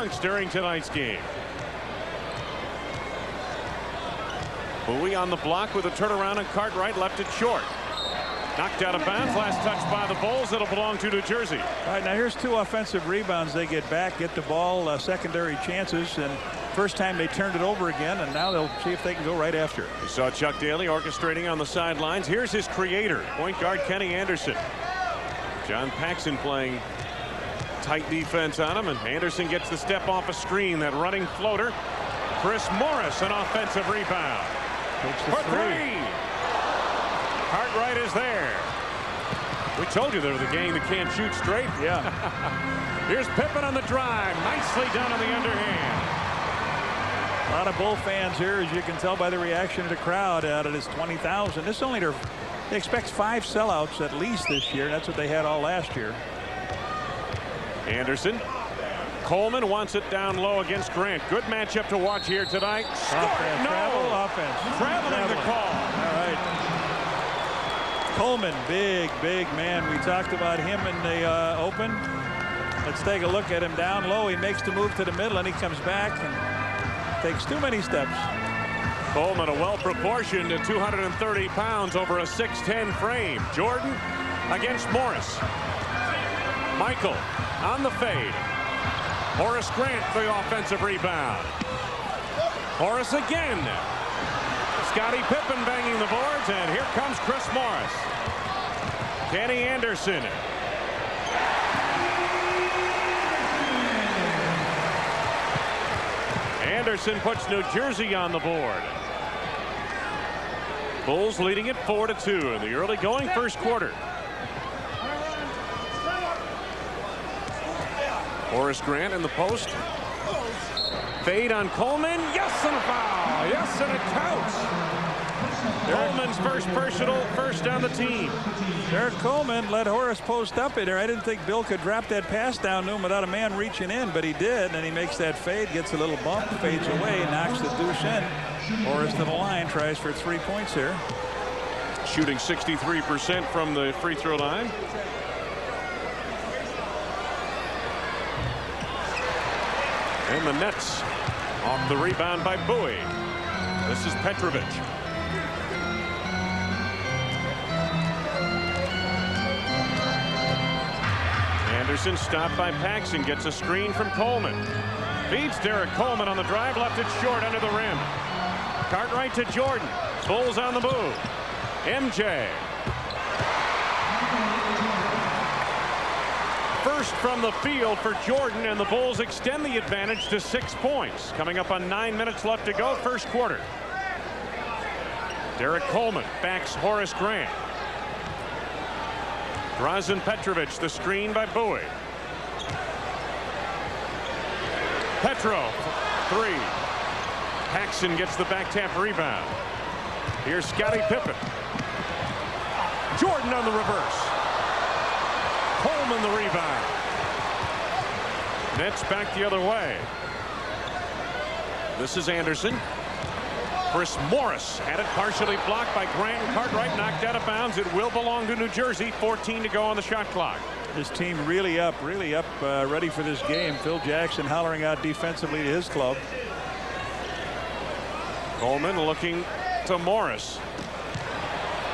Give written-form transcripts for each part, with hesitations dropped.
dunks during tonight's game. Bowie on the block with a turnaround, and Cartwright left it short. Knocked out of bounds. Last touch by the Bulls. It'll belong to New Jersey. All right, now here's 2 offensive rebounds. They get back, get the ball, secondary chances, and first time they turned it over again, and now they'll see if they can go right after it. We saw Chuck Daly orchestrating on the sidelines. Here's his creator, point guard Kenny Anderson. John Paxson playing tight defense on him, and Anderson gets the step off a screen. That running floater. Chris Morris, an offensive rebound. For 3. Cartwright is there. We told you they're the gang that can't shoot straight. Yeah. Here's Pippen on the drive. Nicely done on the underhand. A lot of Bull fans here, as you can tell by the reaction of the crowd out of this 20,000. This only they expect 5 sellouts at least this year. That's what they had all last year. Anderson. Coleman wants it down low against Grant. Good matchup to watch here tonight. Offense. No. Travel offense. Traveling the call. All right. Coleman, big man. We talked about him in the open. Let's take a look at him down low. He makes the move to the middle, and he comes back and takes too many steps. Coleman, a well-proportioned 230 pounds over a 6'10 frame. Jordan against Morris. Michael on the fade. Horace Grant for the offensive rebound. Horace again. Scottie Pippen banging the boards, and here comes Chris Morris. Kenny Anderson. Anderson puts New Jersey on the board. Bulls leading it 4-2 in the early going first quarter. Horace Grant in the post. Fade on Coleman. Yes, and a foul. Yes, and it counts. Coleman's first personal, first on the team. Derrick Coleman let Horace post up in there. I didn't think Bill could drop that pass down to him without a man reaching in, but he did, and he makes that fade, gets a little bump, fades away, knocks the deuce in. Horace to the line, tries for 3 points here. Shooting 63% from the free throw line. And the Nets off the rebound by Bowie. This is Petrovic. Anderson stopped by Paxson, gets a screen from Coleman. Feeds Derrick Coleman on the drive, left it short under the rim. Cartwright to Jordan. Bulls on the move. MJ. First from the field for Jordan, and the Bulls extend the advantage to 6 points. Coming up on 9 minutes left to go, first quarter. Derrick Coleman backs Horace Grant. Drazen Petrovic, the screen by Bowie. Petro, 3. Paxson gets the back tap rebound. Here's Scottie Pippen. Jordan on the reverse. Coleman the rebound. Nets back the other way. This is Anderson. Chris Morris had it partially blocked by Grant, and Cartwright knocked out of bounds. It will belong to New Jersey. 14 to go on the shot clock. This team really up, ready for this game. Phil Jackson hollering out defensively to his club. Coleman looking to Morris.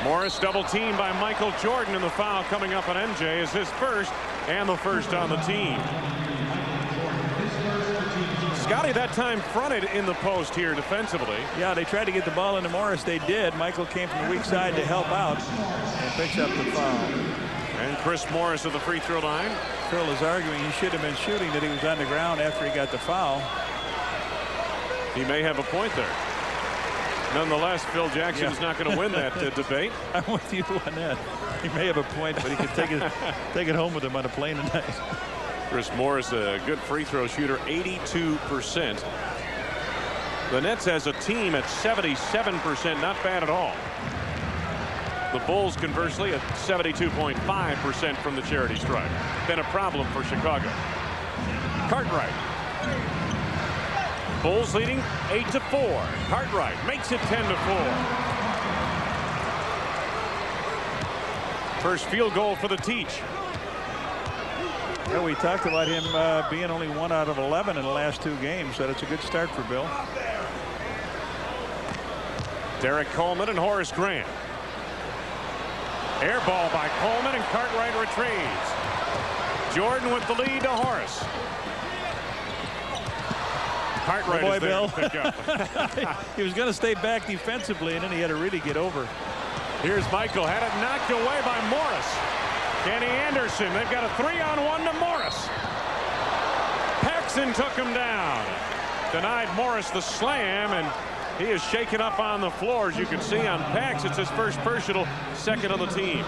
Morris double teamed by Michael Jordan, and the foul coming up on MJ is his first and the first on the team. Scottie that time fronted in the post here defensively. Yeah, they tried to get the ball into Morris. They did. Michael came from the weak side to help out and picks up the foul. And Chris Morris at the free throw line. Phil is arguing he should have been shooting, that he was on the ground after he got the foul. He may have a point there. Nonetheless, Phil Jackson is not going to win that debate. I'm with you on that. He may have a point, but he can take it home with him on a plane tonight. Chris Morris, a good free throw shooter, 82%. The Nets as a team at 77%, not bad at all. The Bulls, conversely, at 72.5% from the charity stripe. Been a problem for Chicago. Cartwright. Bulls leading 8-4. Cartwright makes it 10-4. First field goal for the Teach. Yeah, we talked about him being only 1 out of 11 in the last 2 games, so that's a good start for Bill. Derrick Coleman and Horace Grant. Air ball by Coleman, and Cartwright retrieves. Jordan with the lead to Horace. Cartwright is there Bill. to pick up. He was going to stay back defensively, and then he had to really get over. Here's Michael. Had it knocked away by Morris. Kenny Anderson. They've got a 3-on-1 to Morris. Paxson took him down. Denied Morris the slam, and he is shaken up on the floor. As you can see on Pax, it's his first personal, second on the team.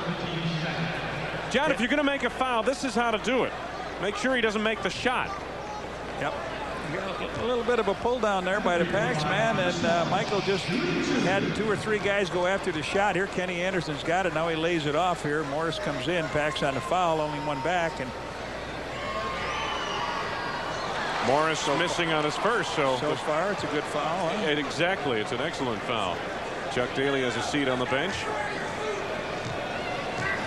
John, if you're going to make a foul, this is how to do it. Make sure he doesn't make the shot. Yep. A little bit of a pull down there by the Pax man, and Michael just had 2 or 3 guys go after the shot. Here Kenny Anderson's got it. Now he lays it off here. Morris comes in. Pax on the foul. Only 1 back. And Morris missing on his first. So far it's a good foul. Huh? Exactly. It's an excellent foul. Chuck Daly has a seat on the bench.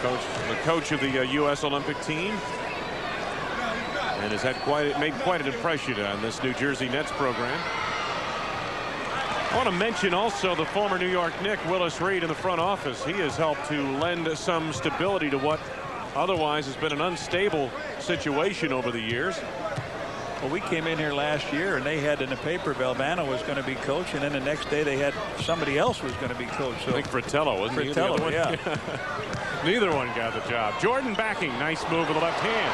The coach of the U.S. Olympic team. And has made quite an impression on this New Jersey Nets program. I want to mention also the former New York Knick Willis Reed in the front office. He has helped to lend some stability to what otherwise has been an unstable situation over the years. Well, we came in here last year and they had in the paper Valvano was going to be coach, and then the next day they had somebody else was going to be coach. So I think Fratello, wasn't he? Fratello, yeah. Neither one got the job. Jordan backing. Nice move with the left hand.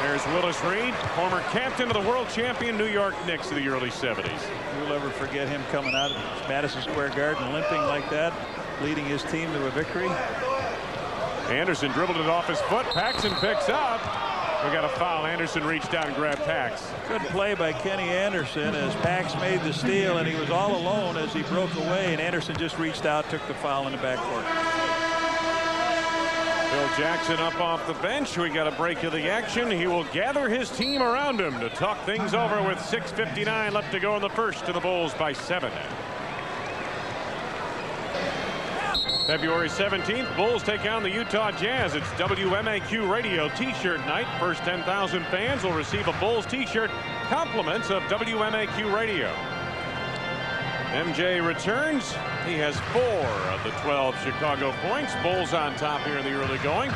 There's Willis Reed, former captain of the world champion New York Knicks of the early 70s. You'll ever forget him coming out of Madison Square Garden limping like that, leading his team to a victory. Anderson dribbled it off his foot. Paxson picks up. We got a foul. Anderson reached out and grabbed Pax. Good play by Kenny Anderson as Pax made the steal, and he was all alone as he broke away, and Anderson just reached out, took the foul in the backcourt. Bill Jackson up off the bench. We got a break of the action. He will gather his team around him to talk things over with 6:59 left to go in the first, to the Bulls by 7. February 17th, Bulls take on the Utah Jazz. It's WMAQ Radio T-shirt night. First 10,000 fans will receive a Bulls T-shirt, compliments of WMAQ Radio. MJ returns. He has 4 of the 12 Chicago points. Bulls on top here in the early going.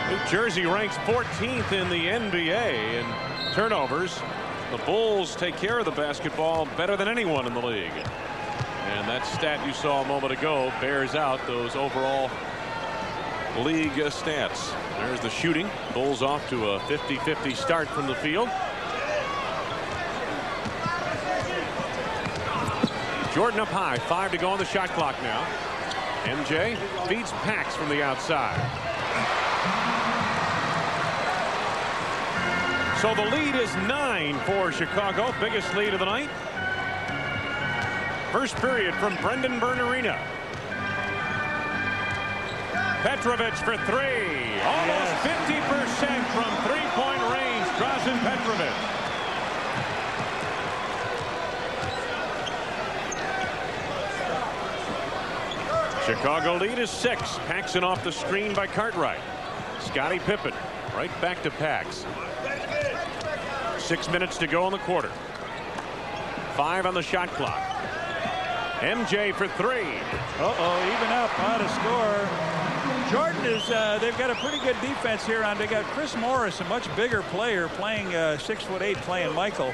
New Jersey ranks 14th in the NBA in turnovers. The Bulls take care of the basketball better than anyone in the league. And that stat you saw a moment ago bears out those overall league stats. There's the shooting. Bulls off to a 50-50 start from the field. Jordan up high. 5 to go on the shot clock now. MJ feeds Pax from the outside. So the lead is 9 for Chicago. Biggest lead of the night. First period from Brendan Byrne Arena. Petrovic for 3. Almost 50% from 3-point range. Drazen Petrovic. Chicago lead is 6. Paxson off the screen by Cartwright. Scottie Pippen right back to Pax. 6 minutes to go in the quarter. 5 on the shot clock. MJ for 3. Even up, on a score. Jordan is, they've got a pretty good defense here on. They got Chris Morris, a much bigger player, playing 6'8", playing Michael.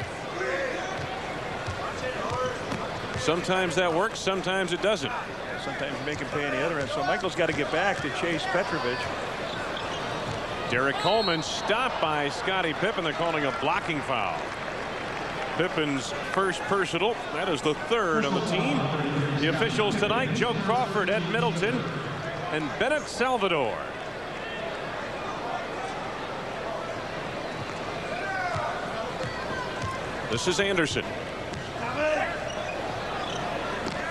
Sometimes that works, sometimes it doesn't. Sometimes you make him pay on the other end. So Michael's got to get back to chase Petrovic. Derrick Coleman stopped by Scottie Pippen. They're calling a blocking foul. Pippen's first personal. That is the 3rd on the team. The officials tonight: Joe Crawford, Ed Middleton, and Bennett Salvador. This is Anderson.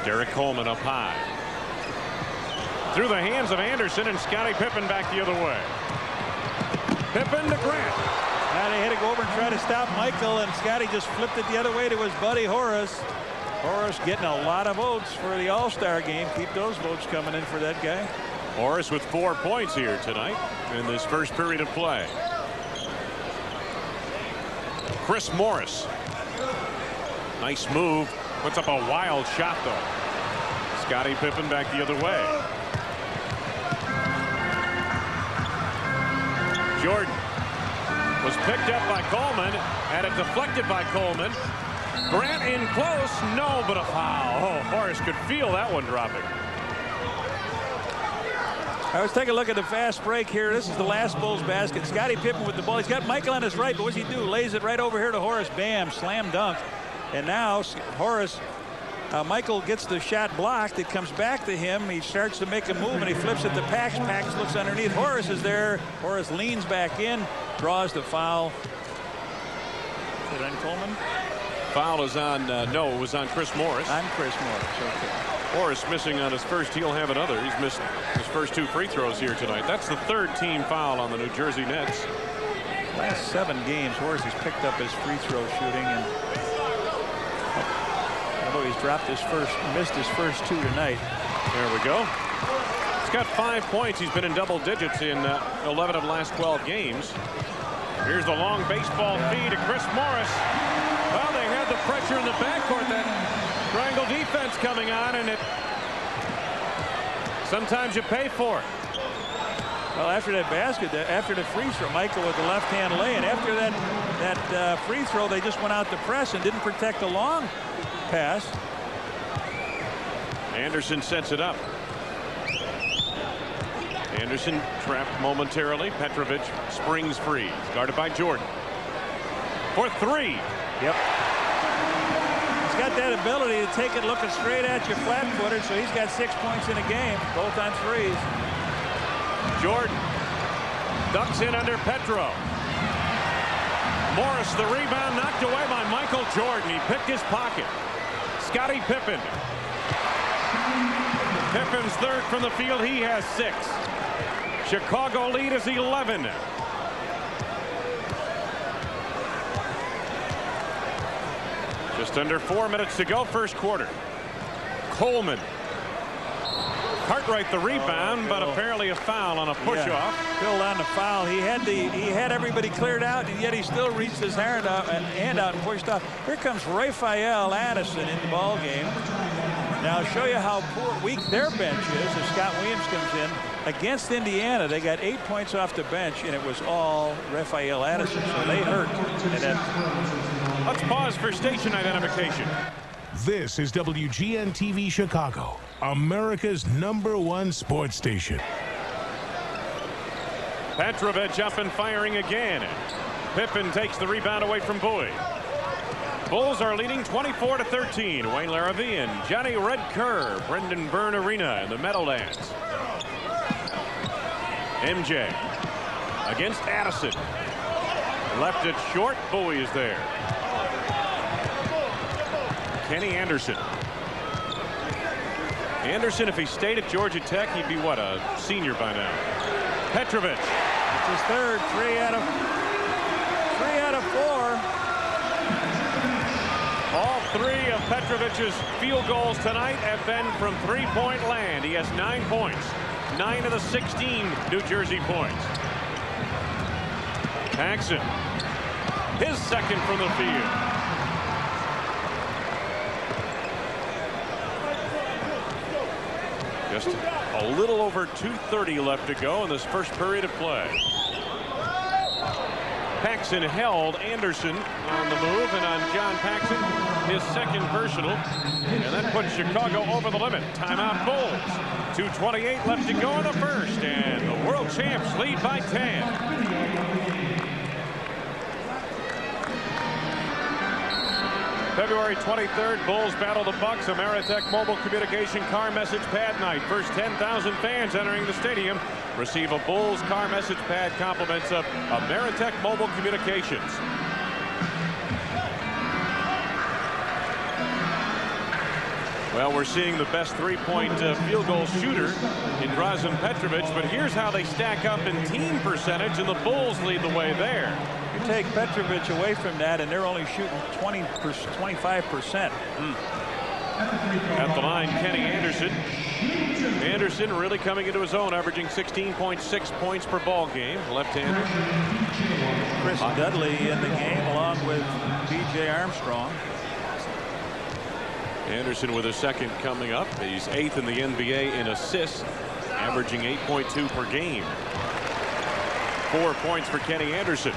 Derrick Coleman up high. Through the hands of Anderson, and Scottie Pippen back the other way. Pippen to Grant. Now they had to go over and try to stop Michael, and Scottie just flipped it the other way to his buddy Horace. Horace getting a lot of votes for the All-Star game. Keep those votes coming in for that guy. Horace with 4 points here tonight in this first period of play. Chris Morris. Nice move. Puts up a wild shot, though. Scottie Pippen back the other way. Jordan was picked up by Coleman, had it deflected by Coleman. Grant in close. No, but a foul. Oh, Horace could feel that one dropping. I was taking a look at the fast break here. This is the last Bulls basket. Scottie Pippen with the ball. He's got Michael on his right, but what's he do? Lays it right over here to Horace. Bam, slam dunk. And now Horace, Michael gets the shot blocked. It comes back to him. He starts to make a move, and he flips it to Pax. Pax looks underneath. Horace is there. Horace leans back in, draws the foul. Is it on Coleman? Foul is on, no, it was on Chris Morris. On Chris Morris, okay. Horace missing on his first. He'll have another. He's missed his first 2 free throws here tonight. That's the 3rd team foul on the New Jersey Nets. Last 7 games, Horace has picked up his free throw shooting, and although he's dropped his first, missed his first 2 tonight. There we go. He's got 5 points. He's been in double digits in 11 of the last 12 games. Here's the long baseball feed to Chris Morris. Well, they had the pressure in the backcourt. That triangle defense coming on, and it sometimes you pay for it. Well, after that basket, after the free throw, Michael with the left-hand lay, and after that free throw, they just went out to press and didn't protect the long pass. Anderson sets it up. Anderson trapped momentarily. Petrovic springs free. Guarded by Jordan. For 3. Yep. He's got that ability to take it looking straight at you flat-footed, so he's got 6 points in a game, both on threes. Jordan ducks in under Petro. Morris, the rebound knocked away by Michael Jordan. He picked his pocket. Scottie Pippen. Pippen's 3rd from the field. He has 6. Chicago lead is 11. Just under 4 minutes to go, first quarter. Coleman. Cartwright the rebound, but apparently a foul on a push-off. Yeah, still on the foul. He had everybody cleared out, and yet he still reached his hand out and pushed off. Here comes Rafael Addison in the ball game. Now, I'll show you how weak their bench is as Scott Williams comes in. Against Indiana, they got 8 points off the bench, and it was all Rafael Addison, so they hurt. And let's pause for station identification. This is WGN-TV Chicago, America's #1 sports station. Petrovic up and firing again. Pippen takes the rebound away from Bowie. Bulls are leading 24-13. Wayne Larrivee and Johnny Red Kerr, Brendan Byrne Arena in the Meadowlands. MJ against Addison. Left it short. Bowie is there. Kenny Anderson. Anderson, if he stayed at Georgia Tech, he'd be what, a senior by now. Petrovic. It's his 3rd. 3 out of 4. All 3 of Petrovic's field goals tonight have been from 3-point land. He has 9 points. 9 of the 16 New Jersey points. Paxson. His 2nd from the field. Just a little over 2:30 left to go in this first period of play. Paxson held Anderson on the move, and on John Paxson, his 2nd personal. And that puts Chicago over the limit. Timeout Bulls. 2:28 left to go in the first, and the world champs lead by 10. February 23rd, Bulls battle the Bucks. Ameritech Mobile Communication Car Message Pad Night. First 10,000 fans entering the stadium receive a Bulls car message pad, compliments of Ameritech Mobile Communications. Well, we're seeing the best 3-point field goal shooter in Drazen Petrovic, but here's how they stack up in team percentage, and the Bulls lead the way there. You take Petrovic away from that, and they're only shooting 25%. At the line, Kenny Anderson. Anderson really coming into his own, averaging 16.6 points per ball game. Left-hander. Chris Dudley in the game along with B.J. Armstrong. Anderson with a second coming up. He's 8th in the NBA in assists, averaging 8.2 per game. 4 points for Kenny Anderson.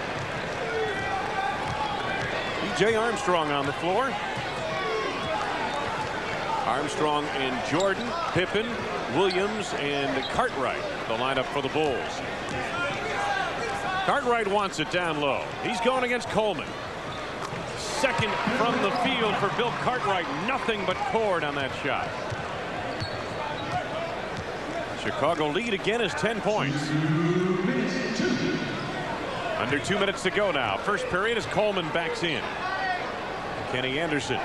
B.J. Armstrong on the floor. Armstrong and Jordan, Pippen, Williams, and Cartwright, the lineup for the Bulls. Cartwright wants it down low. He's going against Coleman. Second from the field for Bill Cartwright. Nothing but cord on that shot. Chicago lead again is 10 points. Under 2 minutes to go now. First period as Coleman backs in. Kenny Anderson.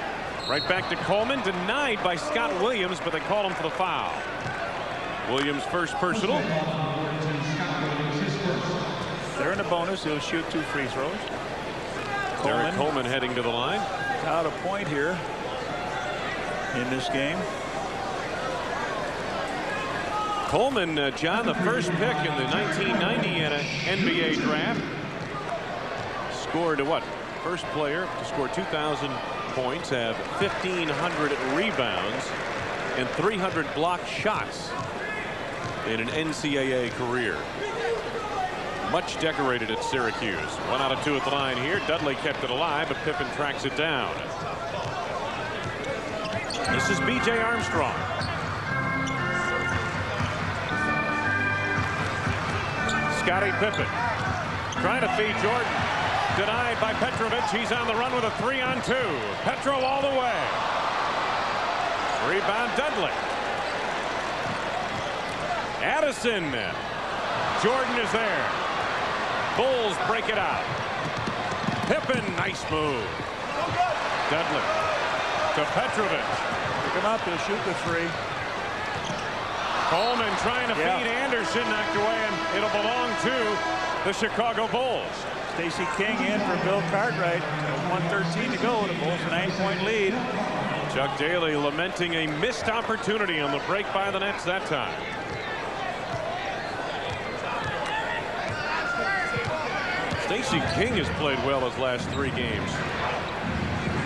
Right back to Coleman, denied by Scott Williams, but they call him for the foul. Williams first personal. They're in a bonus. He'll shoot 2 free throws. Derrick Coleman heading to the line. Out a point here in this game. Coleman, John, the first pick in the 1990 NBA draft. Scored what? First player to score 2,000 points, have 1,500 rebounds, and 300 blocked shots in an NCAA career. Much decorated at Syracuse. 1 out of 2 at the line here. Dudley kept it alive, but Pippen tracks it down. This is B.J. Armstrong. Scottie Pippen trying to feed Jordan. Denied by Petrovic. He's on the run with a 3-on-2. Petro all the way. Rebound Dudley. Addison. Jordan is there. Bulls break it out. Pippen, nice move. Dudley to Petrovic. Pick him up, he'll shoot the 3. Coleman trying to feed Anderson, knocked away, and it'll belong to the Chicago Bulls. Stacey King in for Bill Cartwright. 1:13 to go. The Bulls a 9-point lead. Chuck Daly lamenting a missed opportunity on the break by the Nets that time. Stacey King has played well his last 3 games.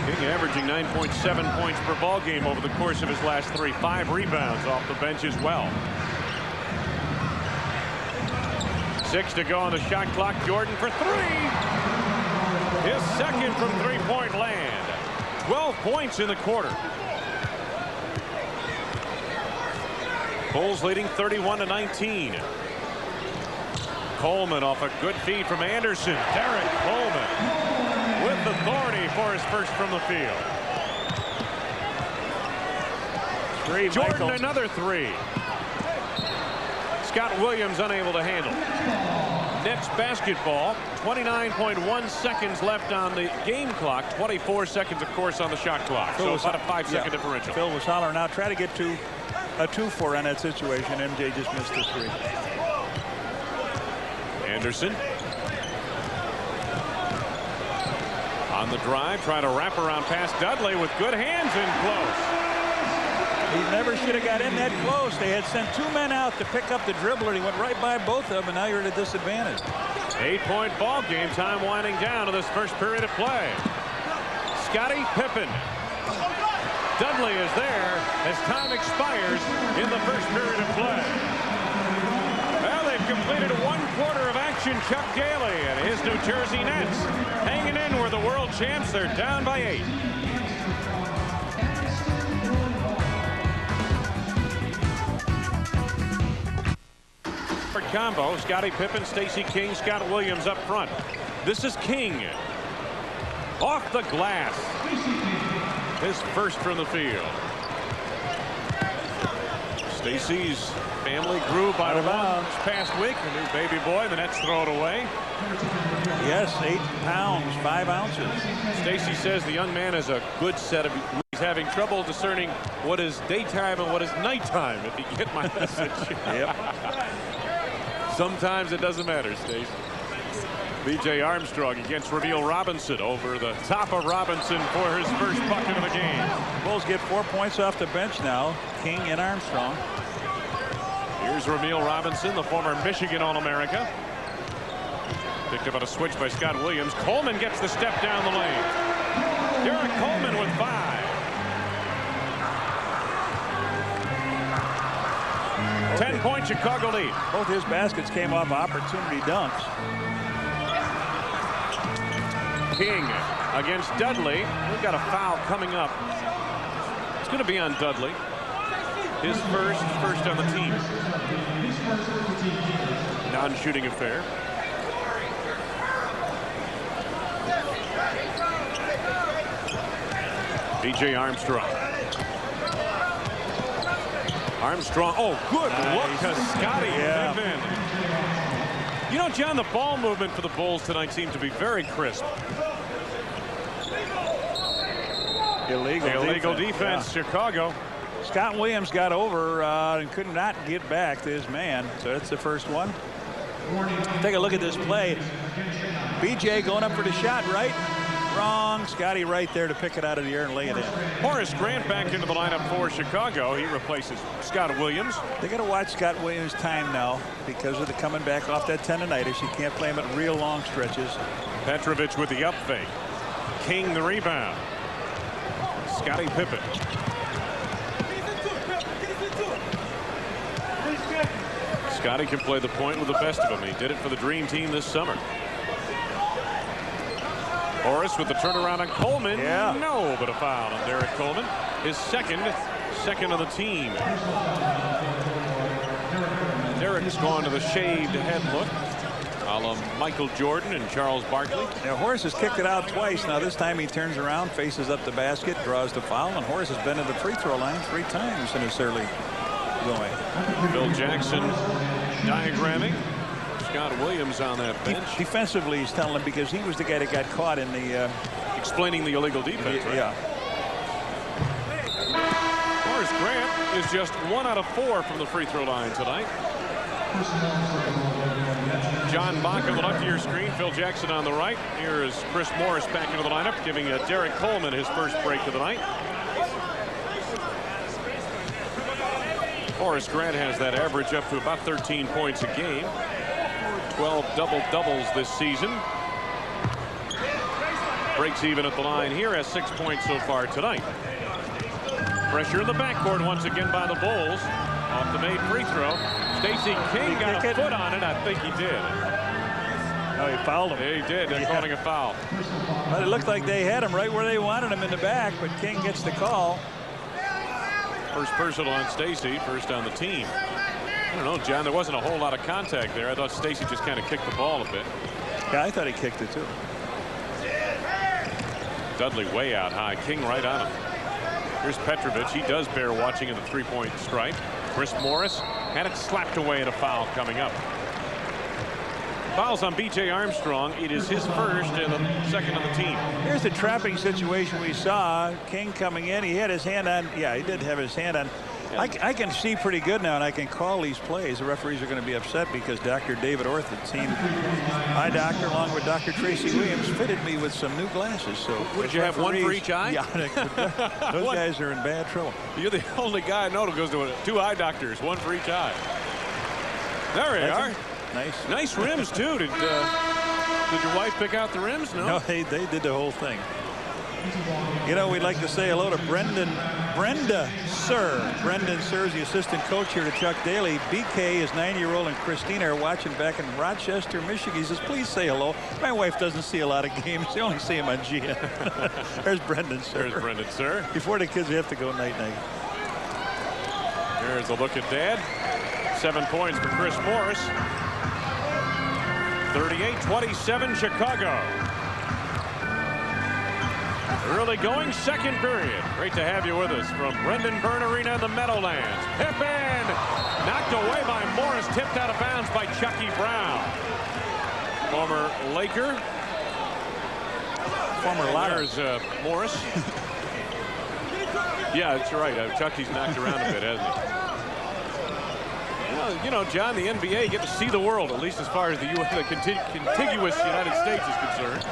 King averaging 9.7 points per ball game over the course of his last 3. 5 rebounds off the bench as well. 6 to go on the shot clock. Jordan for 3. His second from 3-point land. 12 points in the quarter. Bulls leading 31-19. Coleman off a good feed from Anderson. Derrick Coleman with authority for his first from the field. 3, Jordan, Michael. another 3. Scott Williams unable to handle. Nets basketball. 29.1 seconds left on the game clock. 24 seconds, of course, on the shot clock. So about a 5-second differential. Phil was hollering out. Try to get to a 2-4 on that situation. MJ just missed the 3. Anderson on the drive, trying to wrap around past Dudley with good hands in close. He never should have got in that close. They had sent 2 men out to pick up the dribbler. He went right by both of them, and now you're at a disadvantage. 8-point ball game. Time winding down to this first period of play. Scottie Pippen. Dudley is there as time expires in the first period of play. Well, they've completed 1 quarter of action. Chuck Daly and his New Jersey Nets hanging in with the world champs. They're down by 8. Combo. Scottie Pippen, Stacey King, Scott Williams up front. This is King. Off the glass. His first from the field. Stacey's family grew by 1 this past week. A new baby boy. The Nets throw it away. Yes, 8 pounds, 5 ounces. Stacey says the young man has a good set of. He's having trouble discerning what is daytime and what is nighttime, if you get my message. Yep. Sometimes it doesn't matter, Stacey. B.J. Armstrong against Rumeal Robinson, over the top of Robinson for his first bucket of the game. Bulls get 4 points off the bench now. King and Armstrong. Here's Rumeal Robinson, the former Michigan All-America. Picked up on a switch by Scott Williams. Coleman gets the step down the lane. Derrick Coleman with 5. 10-point Chicago lead. Both his baskets came off opportunity dunks. King against Dudley. We've got a foul coming up. It's going to be on Dudley. His first on the team. Non-shooting affair. B.J. Armstrong. Armstrong. Oh, good look to Scottie. Pippen. You know, John, the ball movement for the Bulls tonight seemed to be very crisp. Illegal defense, yeah. Chicago. Scott Williams got over and could not get back to his man. So that's the first one. Take a look at this play. B.J. going up for the shot, right? Wrong. Scottie right there to pick it out of the air and lay it in. Horace Grant back into the lineup for Chicago. He replaces Scott Williams. They got to watch Scott Williams' time now because of the coming back off that tendonitis. You can't play him at real long stretches. Petrovic with the up fake. King the rebound. Scottie Pippen. Scottie can play the point with the best of them. He did it for the Dream Team this summer. Horace with the turnaround on Coleman. Yeah. No, but a foul on Derrick Coleman. His second of the team. Derrick's gone to the shaved head look, a la Michael Jordan and Charles Barkley. Now, Horace has kicked it out twice. Now, this time he turns around, faces up the basket, draws the foul, and Horace has been to the free throw line 3 times in his early going. Phil Jackson diagramming. Scott Williams on that bench. Defensively, he's telling him because he was the guy that got caught in the... explaining the illegal defense, right? Yeah. Horace Grant is just 1 out of 4 from the free throw line tonight. John Bach on the left of your screen. Phil Jackson on the right. Here is Chris Morris back into the lineup, giving Derrick Coleman his first break of the night. Horace Grant has that average up to about 13 points a game. 12 double-doubles this season. Breaks even at the line here, has 6 points so far tonight. Pressure in the backcourt once again by the Bulls. Off the made free throw. Stacey King got a foot on it. I think he did. Oh, he fouled him. Yeah, he did. They're calling a foul. But it looked like they had him right where they wanted him in the back, but King gets the call. First personal on Stacey, first on the team. I don't know, John, there wasn't a whole lot of contact there. I thought Stacey just kind of kicked the ball a bit. Yeah, I thought he kicked it too. Dudley way out high. King right on him. Here's Petrovic. He does bear watching in the three-point stripe. Chris Morris had it slapped away and a foul coming up. Fouls on B.J. Armstrong. It is his first and the second of the team. Here's the trapping situation we saw. King coming in. He had his hand on. Yeah, he did have his hand on. I can see pretty good now, and I can call these plays. The referees are going to be upset because Dr. David Orth, the team eye doctor, along with Dr. Tracy Williams, fitted me with some new glasses. So what did you have, one for each eye? Yeah, those guys are in bad trouble. You're the only guy I know who goes to 2 eye doctors, 1 for each eye. There we are. Nice rims too. Did your wife pick out the rims? No, they did the whole thing. You know, we'd like to say hello to Brenda Sir. Brendan Sir is the assistant coach here to Chuck Daly. BK, his 9-year-old, and Christina are watching back in Rochester, Michigan. He says, please say hello. My wife doesn't see a lot of games. They only see him on GN. There's Brendan Sir. There's Brendan Sir. Before the kids, we have to go night-night. There's a look at Dad. 7 points for Chris Morris. 38-27 Chicago. Early going second period. Great to have you with us from Brendan Byrne Arena in the Meadowlands. Pippen knocked away by Morris, tipped out of bounds by Chucky Brown. Former Laker. Former Liars. Morris. Yeah, that's right. Chucky's knocked around a bit, hasn't he? You know, John, the NBA, you get to see the world, at least as far as the contiguous United States is concerned.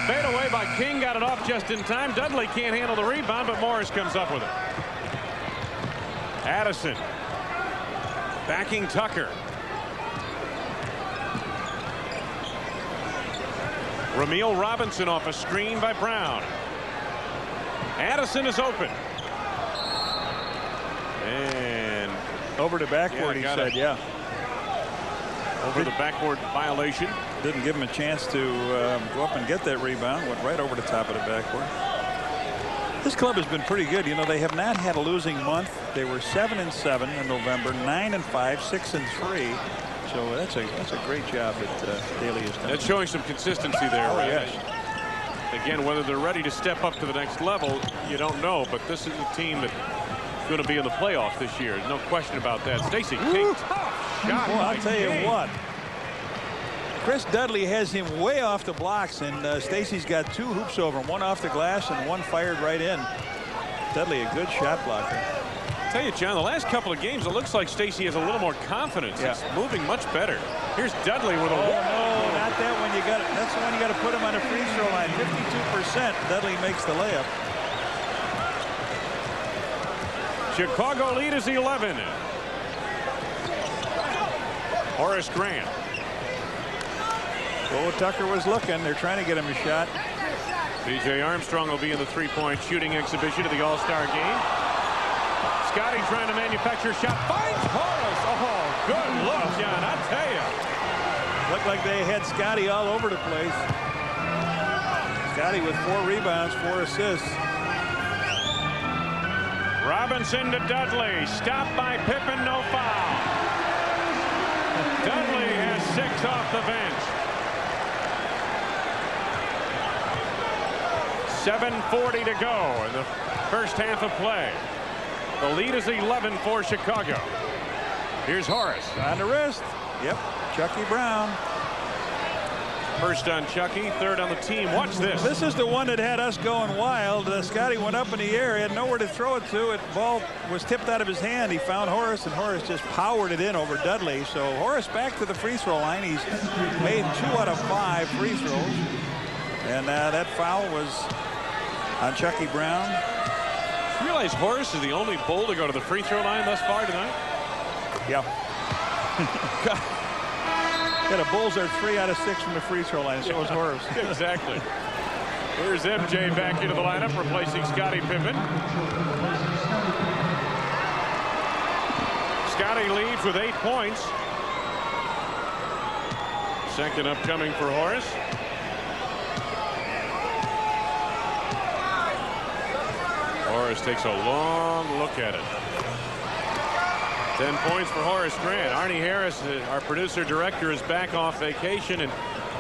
Fade away by King, got it off just in time. Dudley can't handle the rebound, but Morris comes up with it. Addison. Backing Tucker. Rumeal Robinson off a screen by Brown. Addison is open. And over to backward, he said, yeah. Over the backward violation. Didn't give him a chance to go up and get that rebound. Went right over the top of the backboard. This club has been pretty good. You know, they have not had a losing month. They were 7-7 in November, 9-5, 6-3. So that's a great job that Daly has done. That's showing some consistency there. Oh, right? Yes. Again, whether they're ready to step up to the next level, you don't know. But this is a team that's going to be in the playoffs this year. No question about that. Stacey, tough shot. Well, I'll tell you what. Chris Dudley has him way off the blocks, and Stacey's got 2 hoops over him, 1 off the glass and 1 fired right in. Dudley, a good shot blocker. I'll tell you, John, the last couple of games, it looks like Stacey has a little more confidence. Yeah. He's moving much better. Here's Dudley with a no, not that one. That's the one you got to put him on a free throw line. 52%. Dudley makes the layup. Chicago lead is 11. Horace Grant. Oh, Tucker was looking. They're trying to get him a shot. B.J. Armstrong will be in the three-point shooting exhibition at the All-Star game. Scottie trying to manufacture a shot. Finds Horace. Oh, good look, John. I tell you. Looked like they had Scottie all over the place. Scottie with 4 rebounds, 4 assists. Robinson to Dudley. Stopped by Pippen. No foul. Dudley has 6 off the bench. 7:40 to go in the first half of play. The lead is 11 for Chicago. Here's Horace. On the wrist. Yep. Chucky Brown. First on Chucky, third on the team. Watch this. This is the one that had us going wild. Scottie went up in the air. He had nowhere to throw it to. The ball was tipped out of his hand. He found Horace, and Horace just powered it in over Dudley. So Horace back to the free throw line. He's made 2 out of 5 free throws. And that foul was on Chucky Brown. You realize Horace is the only Bull to go to the free throw line thus far tonight? Yeah. Got a Bulls are 3 out of 6 from the free throw line. So is Horace. Exactly. Here's MJ back into the lineup, replacing Scottie Pippen. Scottie leads with 8 points. Second upcoming for Horace. Horace takes a long look at it. 10 points for Horace Grant. Arnie Harris, our producer director, is back off vacation and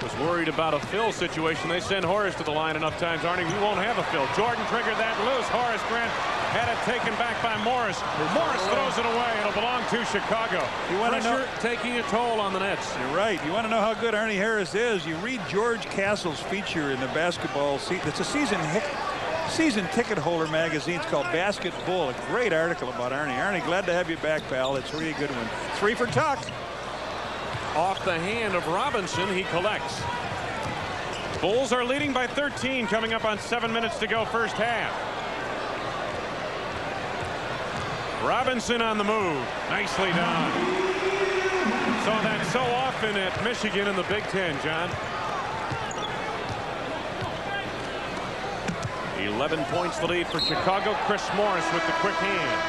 was worried about a fill situation. They send Horace to the line enough times. Arnie, we won't have a fill. Jordan triggered that loose. Horace Grant had it taken back by Morris. Morris throws it away. It'll belong to Chicago. Pressure taking a toll on the Nets. You're right. You want to know how good Arnie Harris is? You read George Castle's feature in the basketball. It's a season ticket holder magazine. It's called Basket Bull. A great article about Arnie. Arnie, glad to have you back, pal. It's a really good one. 3 for Tuck. Off the hand of Robinson, he collects. Bulls are leading by 13, coming up on 7 minutes to go first half. Robinson on the move. Nicely done. Saw that so often at Michigan in the Big Ten, John. 11 points the lead for Chicago. Chris Morris with the quick hand.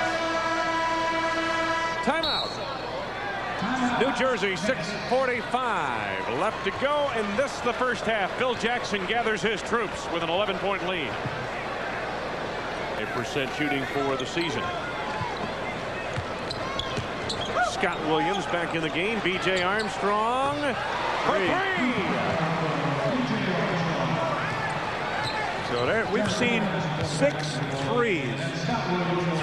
Timeout. New Jersey, 6:45 left to go in the first half. Phil Jackson gathers his troops with an 11-point lead. 8% shooting for the season. Scott Williams back in the game. B.J. Armstrong for 3. So there, we've seen 6 threes.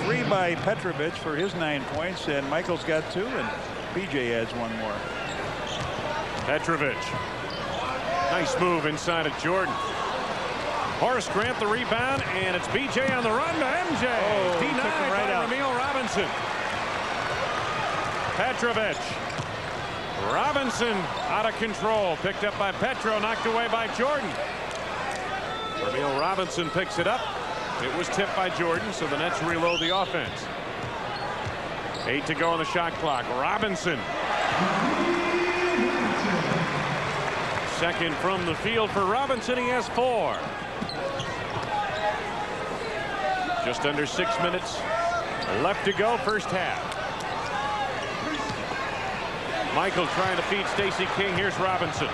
3 by Petrovic for his 9 points, and Michael's got 2, and BJ adds 1 more. Petrovic. Nice move inside of Jordan. Horace Grant the rebound, and it's BJ on the run to MJ. Oh, denied right by out. Rumeal Robinson. Petrovic. Robinson out of control. Picked up by Petro, knocked away by Jordan. Rumeal Robinson picks it up. It was tipped by Jordan, so the Nets reload the offense. 8 to go on the shot clock. Robinson. Second from the field for Robinson. He has 4. Just under 6 minutes left to go, first half. Michael trying to feed Stacey King. Here's Robinson.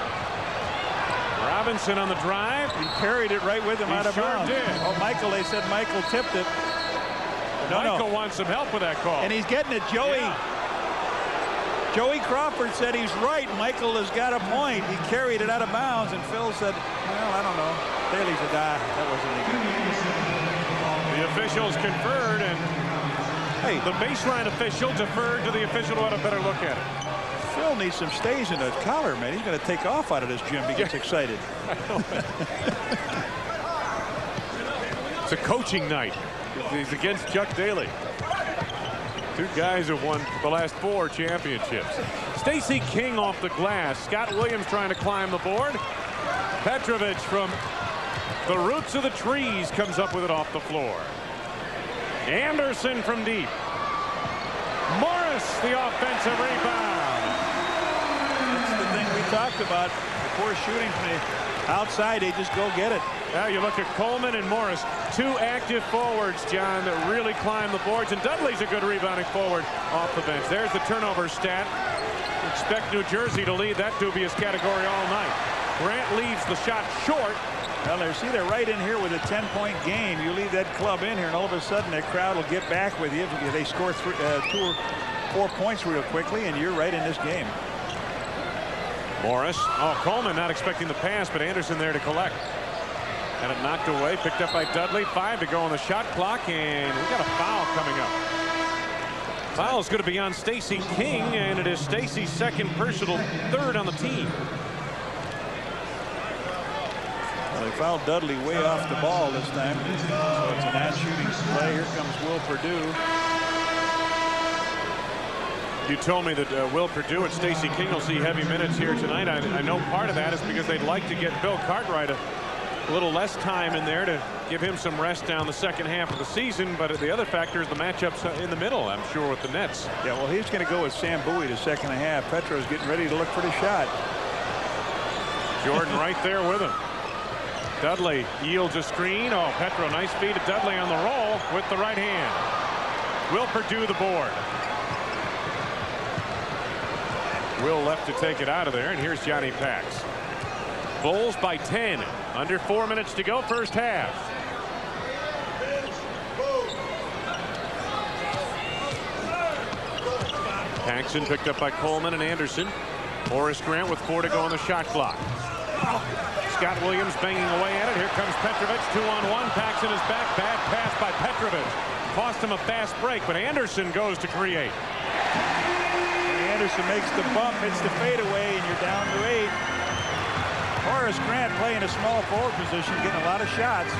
Robinson on the drive. He carried it right with him out of bounds. Did. Oh, Michael, they said Michael tipped it. Michael wants some help with that call. And he's getting it. Joey Crawford said he's right. Michael has got a point. He carried it out of bounds, and Phil said, well, I don't know. Bailey's a die. That wasn't any good. The officials conferred, and hey, the baseline official deferred to the official who had a better look at it. Phil needs some stays in his collar, man. He's going to take off out of this gym. He gets excited. It's a coaching night. He's against Chuck Daly. 2 guys have won the last 4 championships. Stacey King off the glass. Scott Williams trying to climb the board. Petrovic from the roots of the trees comes up with it off the floor. Anderson from deep. Morris, the offensive rebound. That's the thing we talked about before shooting from the outside. They just go get it. Now you look at Coleman and Morris, 2 active forwards, John, that really climb the boards. And Dudley's a good rebounding forward off the bench. There's the turnover stat. Expect New Jersey to lead that dubious category all night. Grant leaves the shot short. Well, they're right in here with a 10-point game. You leave that club in here, and all of a sudden that crowd will get back with you if they score 2 or 4 points real quickly, and you're right in this game. Morris. Oh, Coleman not expecting the pass, but Anderson there to collect. And it knocked away, picked up by Dudley. 5 to go on the shot clock, and we got a foul coming up. Foul is going to be on Stacey King, and it is Stacey's second personal, 3rd on the team. Well, they fouled Dudley way off the ball this time, so it's a non-shooting play. Here comes Will Perdue. You told me that Will Perdue and Stacey King will see heavy minutes here tonight. I know part of that is because they'd like to get Bill Cartwright a little less time in there to give him some rest down the second half of the season. But the other factor is the matchups in the middle, I'm sure, with the Nets. Yeah, well, he's going to go with Sam Bowie the second half. Petro's getting ready to look for the shot. Jordan right there with him. Dudley yields a screen. Oh, Petro, nice feed to Dudley on the roll with the right hand. Will Perdue the board. Will left to take it out of there, and here's Johnny Pax. Bulls by 10. Under 4 minutes to go, first half. Paxson picked up by Coleman and Anderson. Horace Grant with 4 to go on the shot clock. Scott Williams banging away at it. Here comes Petrovic, 2-on-1. Paxson is back. Bad pass by Petrovic. Cost him a fast break, but Anderson goes to create. Anderson makes the bump, hits the fadeaway, and you're down to 8. Horace Grant playing a small forward position, getting a lot of shots.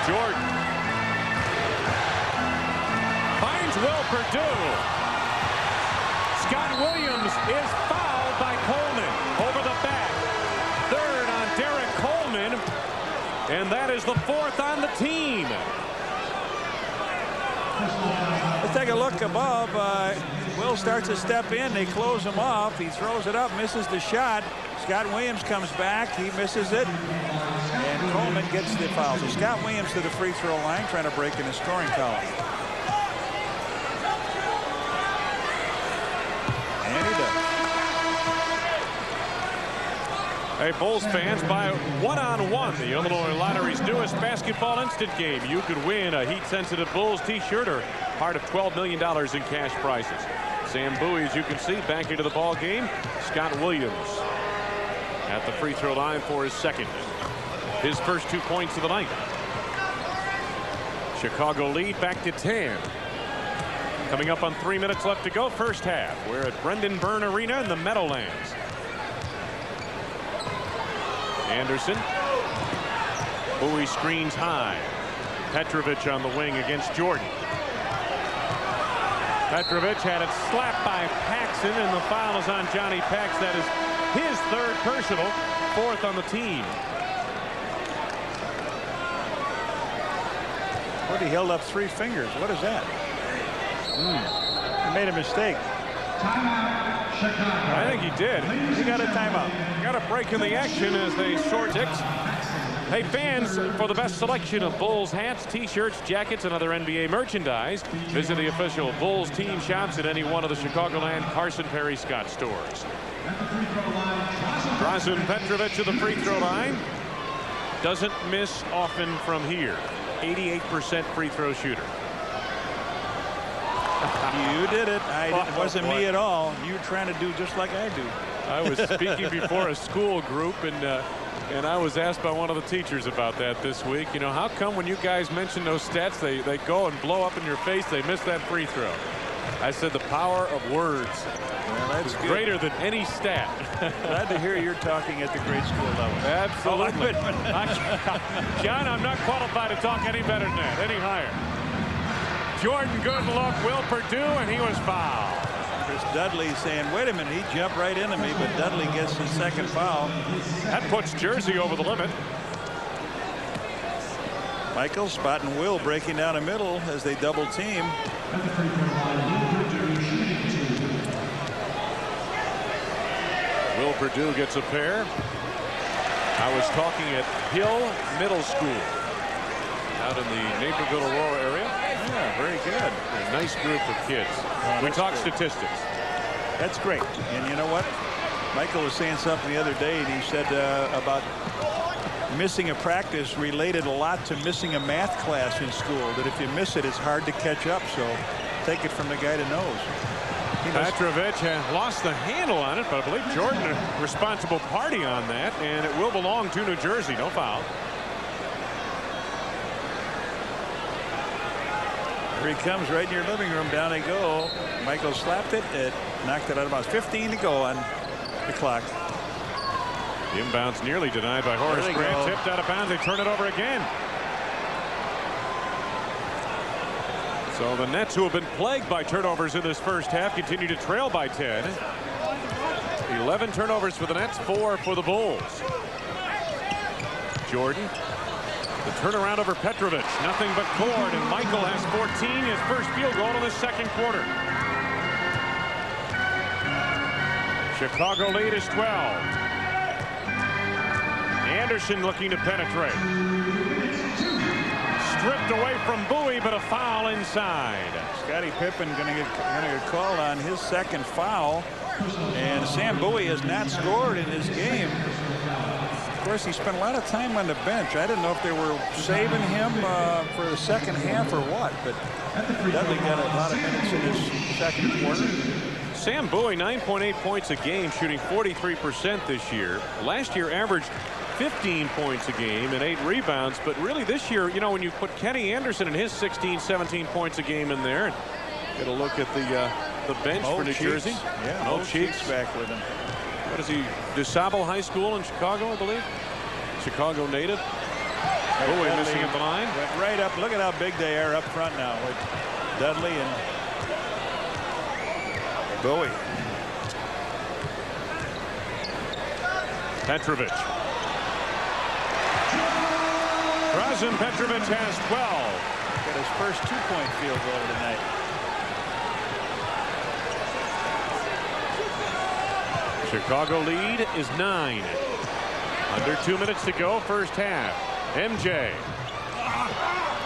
Jordan finds Will Perdue. Scott Williams is fouled by Coleman over the back. 3rd on Derrick Coleman, and that is the 4th on the team. Let's take a look above. Will starts to step in. They close him off. He throws it up, misses the shot. Scott Williams comes back. He misses it. And Coleman gets the foul. So Scott Williams to the free throw line, trying to break in the scoring column. And he does. Hey, Bulls fans, buy 1-on-1, the Illinois Lottery's newest basketball instant game. You could win a heat-sensitive Bulls t-shirt or part of $12 million in cash prizes. Sam Bowie, as you can see, back into the ball game. Scott Williams at the free throw line for his second. His first 2 points of the night. Chicago lead back to 10. Coming up on 3 minutes left to go, first half. We're at Brendan Byrne Arena in the Meadowlands. Anderson. Bowie screens high. Petrovic on the wing against Jordan. Petrovic had it slapped by Paxson, and the foul is on Johnny Pax. That is his 3rd personal, 4th on the team. What, he held up 3 fingers. What is that? He made a mistake. I think he did. He got a timeout. Got a break in the action as they short ticks. Hey, fans, for the best selection of Bulls hats, T-shirts, jackets, and other NBA merchandise, visit the official Bulls team shops at any one of the Chicagoland, Carson, Perry, Scott stores. Drazen Petrovic to the free throw line. Doesn't miss often from here. 88% free throw shooter. You did it. It wasn't me at all. You were trying to do just like I do. I was speaking before a school group, and I was asked by one of the teachers about that this week. You know, how come when you guys mention those stats, they go and blow up in your face, they miss that free throw? I said the power of words is greater than any stat. Glad to hear you're talking at the grade school level. Absolutely. John, I'm not qualified to talk any better than that, any higher. Jordan, good look. Will Perdue, and he was fouled. Chris Dudley saying, wait a minute, he jumped right into me, but Dudley gets his second foul. That puts Jersey over the limit. Michael spotting Will breaking down the middle as they double team. Will Perdue gets a pair. I was talking at Hill Middle School out in the Naperville, Aurora area. Yeah, very good. A nice group of kids. We talk statistics. That's great. And you know what? Michael was saying something the other day, and he said about missing a practice related a lot to missing a math class in school, that if you miss it, it's hard to catch up. So take it from the guy that knows. Petrovic has lost the handle on it, but I believe Jordan a responsible party on that, and it will belong to New Jersey. No foul. Here he comes right in your living room. Down they go. Michael slapped it. It knocked it out of bounds. 15 to go on the clock. The inbounds nearly denied by Horace Grant. Tipped out of bounds. They turn it over again. So the Nets, who have been plagued by turnovers in this first half, continue to trail by 10. 11 turnovers for the Nets, 4 for the Bulls. Jordan. The turnaround over Petrovic. Nothing but cord, and Michael has 14, his first field goal in the second quarter. Chicago lead is 12. Anderson looking to penetrate. Stripped away from Bowie, but a foul inside. Scottie Pippen going to get called on his second foul, and Sam Bowie has not scored in this game. Of course, he spent a lot of time on the bench. I didn't know if they were saving him for the second half or what, but Dudley got a lot of minutes in his second quarter. Sam Bowie, 9.8 points a game, shooting 43% this year. Last year averaged 15 points a game and 8 rebounds, but really this year, you know, when you put Kenny Anderson and his 16, 17 points a game in there, and get a look at the bench for New Jersey. Yeah, Mo Cheeks back with him. What is he? DuSable High School in Chicago, I believe. Chicago native. Bowie missing at the line. Went right up. Look at how big they are up front now with Dudley and Bowie. Petrovic. Drazen Petrovic has 12. Got his first 2-point field goal tonight. Chicago lead is 9. Under 2 minutes to go, first half. MJ.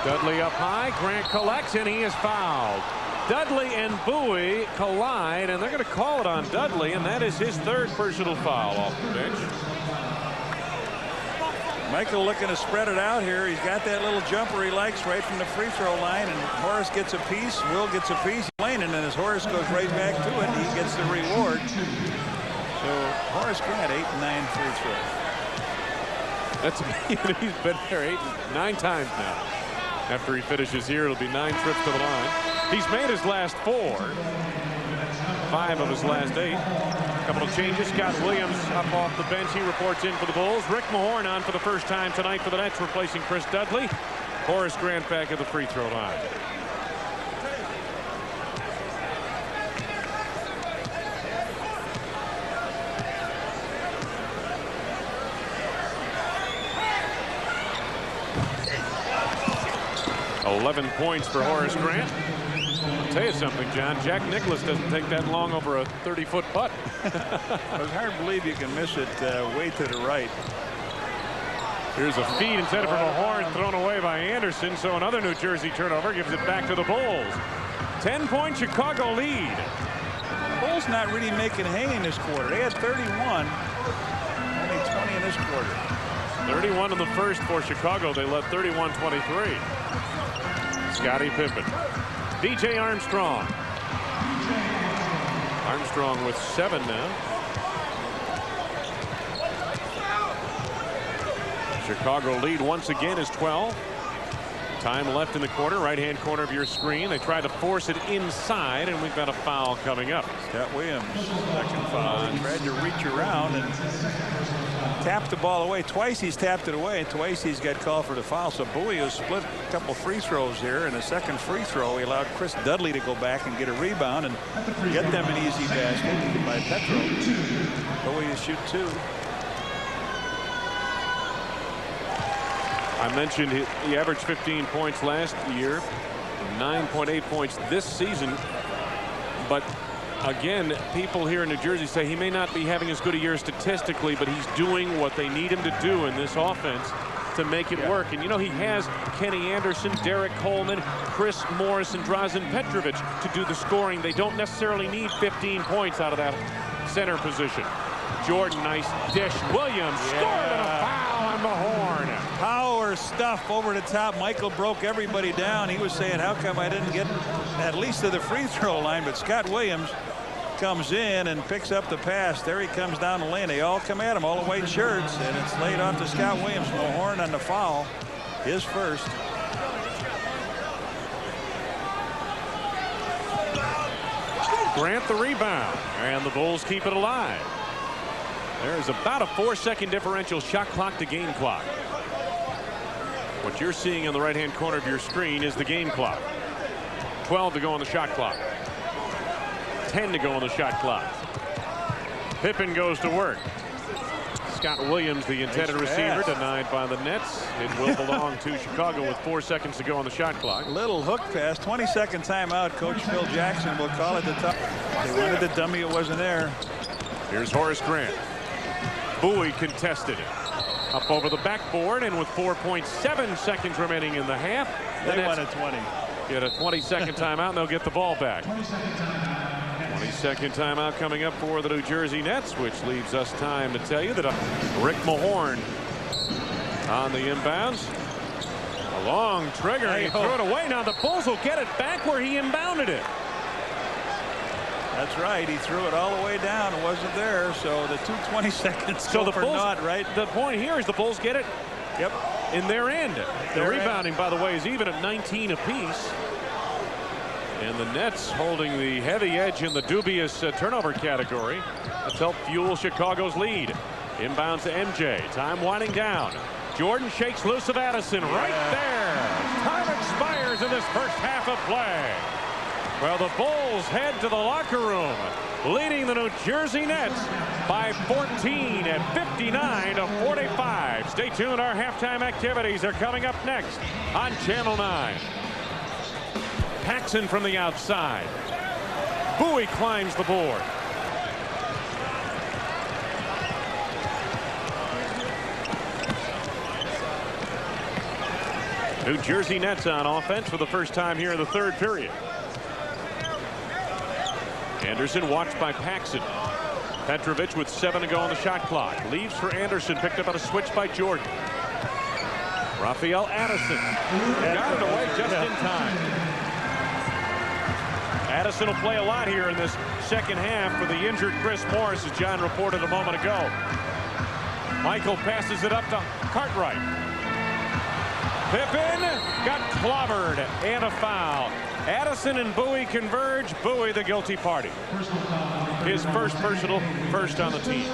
Dudley up high. Grant collects, and he is fouled. Dudley and Bowie collide, and they're going to call it on Dudley, and that is his third personal foul off the bench. Michael looking to spread it out here. He's got that little jumper he likes right from the free throw line, and Horace gets a piece. Will gets a piece. And as Horace goes right back to it, he gets the reward. So Horace Grant 8 and 9 free throws. That's he's been there 8 and 9 times now. After he finishes here, it'll be 9 trips to the line. He's made his last 4. 5 of his last 8. A couple of changes. Scott Williams up off the bench. He reports in for the Bulls. Rick Mahorn on for the first time tonight for the Nets, replacing Chris Dudley. Horace Grant back at the free throw line. .11 points for Horace Grant. tell you something, John. Jack Nicklaus doesn't take that long over a 30-foot putt. It's hard to believe you can miss it way to the right. Here's a feed instead of from Mahorn, thrown away by Anderson. So another New Jersey turnover gives it back to the Bulls. 10-point Chicago lead. Bulls not really making hay in this quarter. They had 31. Only 20 in this quarter. 31 in the first for Chicago. They led 31-23. Scottie Pippen. DJ Armstrong. Armstrong with 7 now. Chicago lead once again is 12. Time left in the quarter, right-hand corner of your screen. They tried to force it inside, and we've got a foul coming up. Scott Williams, second foul. He tried to reach around and tapped the ball away. Twice he's tapped it away, and twice he's got called for the foul. So Bowie has split a couple free throws here. In the second free throw, he allowed Chris Dudley to go back and get a rebound and get them an easy basket by Petrovic. Bowie to shoot 2. I mentioned he averaged 15 points last year, 9.8 points this season. But again, people here in New Jersey say he may not be having as good a year statistically, but he's doing what they need him to do in this offense to make it work. And you know, he has Kenny Anderson, Derrick Coleman, Chris Morris, and Drazen Petrovic to do the scoring. They don't necessarily need 15 points out of that center position. Jordan, nice dish. Williams scored and a foul on Mahorn. Power stuff over the top. Michael broke everybody down. He was saying, how come I didn't get at least to the free throw line? But Scott Williams comes in and picks up the pass. There he comes down the lane. They all come at him, all the white shirts, and it's laid off to Scott Williams. Mahorn on the foul, his first. Grant the rebound, and the Bulls keep it alive. There's about a 4-second differential shot clock to game clock. What you're seeing in the right-hand corner of your screen is the game clock. 12 to go on the shot clock. 10 to go on the shot clock. Pippen goes to work. Scott Williams, the intended receiver, denied by the Nets. It will belong to Chicago with 4 seconds to go on the shot clock. Little hook pass, 20-second timeout. Coach Phil Jackson will call it the top. They wanted the dummy, it wasn't there. Here's Horace Grant. Bowie contested it. Up over the backboard, and with 4.7 seconds remaining in the half, they won a 20. Get a 20-second timeout, and they'll get the ball back. 20-second timeout coming up for the New Jersey Nets, which leaves us time to tell you that Rick Mahorn on the inbounds. A long trigger, and he threw it away. Now the Bulls will get it back where he inbounded it. That's right. He threw it all the way down. It wasn't there. So the 2:20 seconds. So the Bulls, not right. The point here is the Bulls get it. Yep. In their end. The rebounding, by the way, is even at 19 apiece. And the Nets holding the heavy edge in the dubious turnover category. That's helped fuel Chicago's lead. Inbounds to MJ. Time winding down. Jordan shakes loose of Addison right there. Time expires in this first half of play. Well, the Bulls head to the locker room, leading the New Jersey Nets by 14 at 59-45. Stay tuned. Our halftime activities are coming up next on Channel 9. Paxson from the outside. Bowie climbs the board. New Jersey Nets on offense for the first time here in the third period. Anderson watched by Paxson. Petrovic with 7 to go on the shot clock. Leaves for Anderson, picked up on a switch by Jordan. Rafael Addison got it away just in time. Addison will play a lot here in this second half for the injured Chris Morris, as John reported a moment ago. Michael passes it up to Cartwright. Pippen got clobbered and a foul. Addison and Bowie converge. Bowie the guilty party. His first personal, first on the team.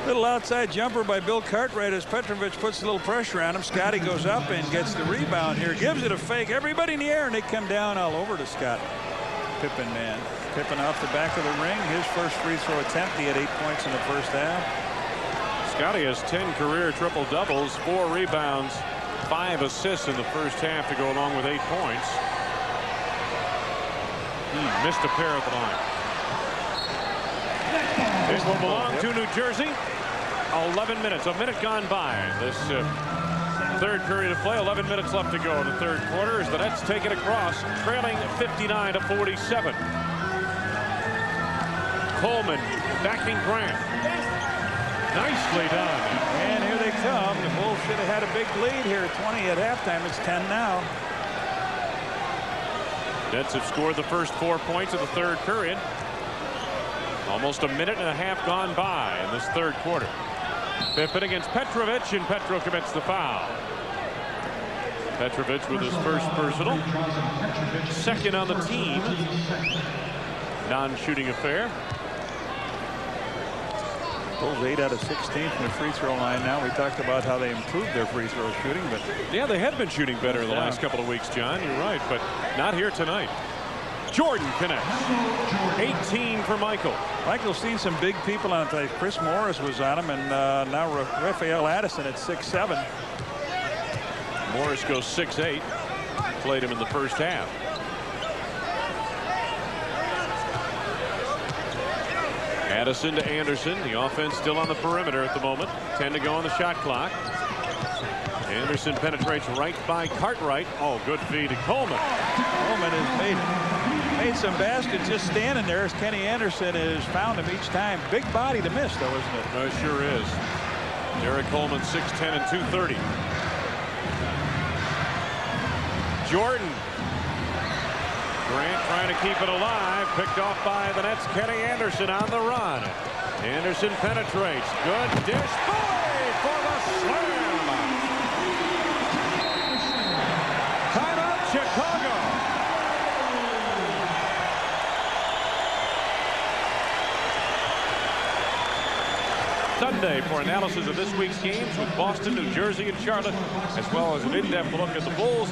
Little outside jumper by Bill Cartwright as Petrovic puts a little pressure on him. Scottie goes up and gets the rebound here. Gives it a fake. Everybody in the air, and they come down all over to Scott. Pippen, man. Pippen off the back of the ring. His first free throw attempt. He had 8 points in the first half. Scottie has 10 career triple-doubles, 4 rebounds, 5 assists in the first half to go along with 8 points. Missed a pair at the line. It will belong to New Jersey. 11 minutes. A minute gone by. This third period of play. 11 minutes left to go in the third quarter as the Nets take it across, trailing 59-47. Coleman backing Grant. Nicely done. And here they come. The Bulls should have had a big lead here. 20 at halftime. It's 10 now. Nets have scored the first 4 points of the third period. Almost a minute and a half gone by in this third quarter. Pippen against Petrovic, and Petro commits the foul. Petrovic with his first personal. Second on the team. Non-shooting affair. Bulls 8 out of 16 from the free throw line now. We talked about how they improved their free throw shooting, but yeah, they have been shooting better the last couple of weeks, John. You're right, but not here tonight. Jordan connects. 18 for Michael. Michael's seen some big people on it. Chris Morris was on him, and now Rafael Addison at 6'7". Morris goes 6'8". Played him in the first half. Addison to Anderson. The offense still on the perimeter at the moment. 10 to go on the shot clock. Anderson penetrates right by Cartwright. Oh, good feed to Coleman. Coleman has made some baskets just standing there as Kenny Anderson has found him each time. Big body to miss, though, isn't it? It sure is. Derrick Coleman 6'10" and 230. Jordan. Grant trying to keep it alive. Picked off by the Nets. Kenny Anderson on the run. Anderson penetrates. Good dish. Bowie for the slam. Timeout, Chicago. Sunday for analysis of this week's games with Boston, New Jersey, and Charlotte, as well as an in-depth look at the Bulls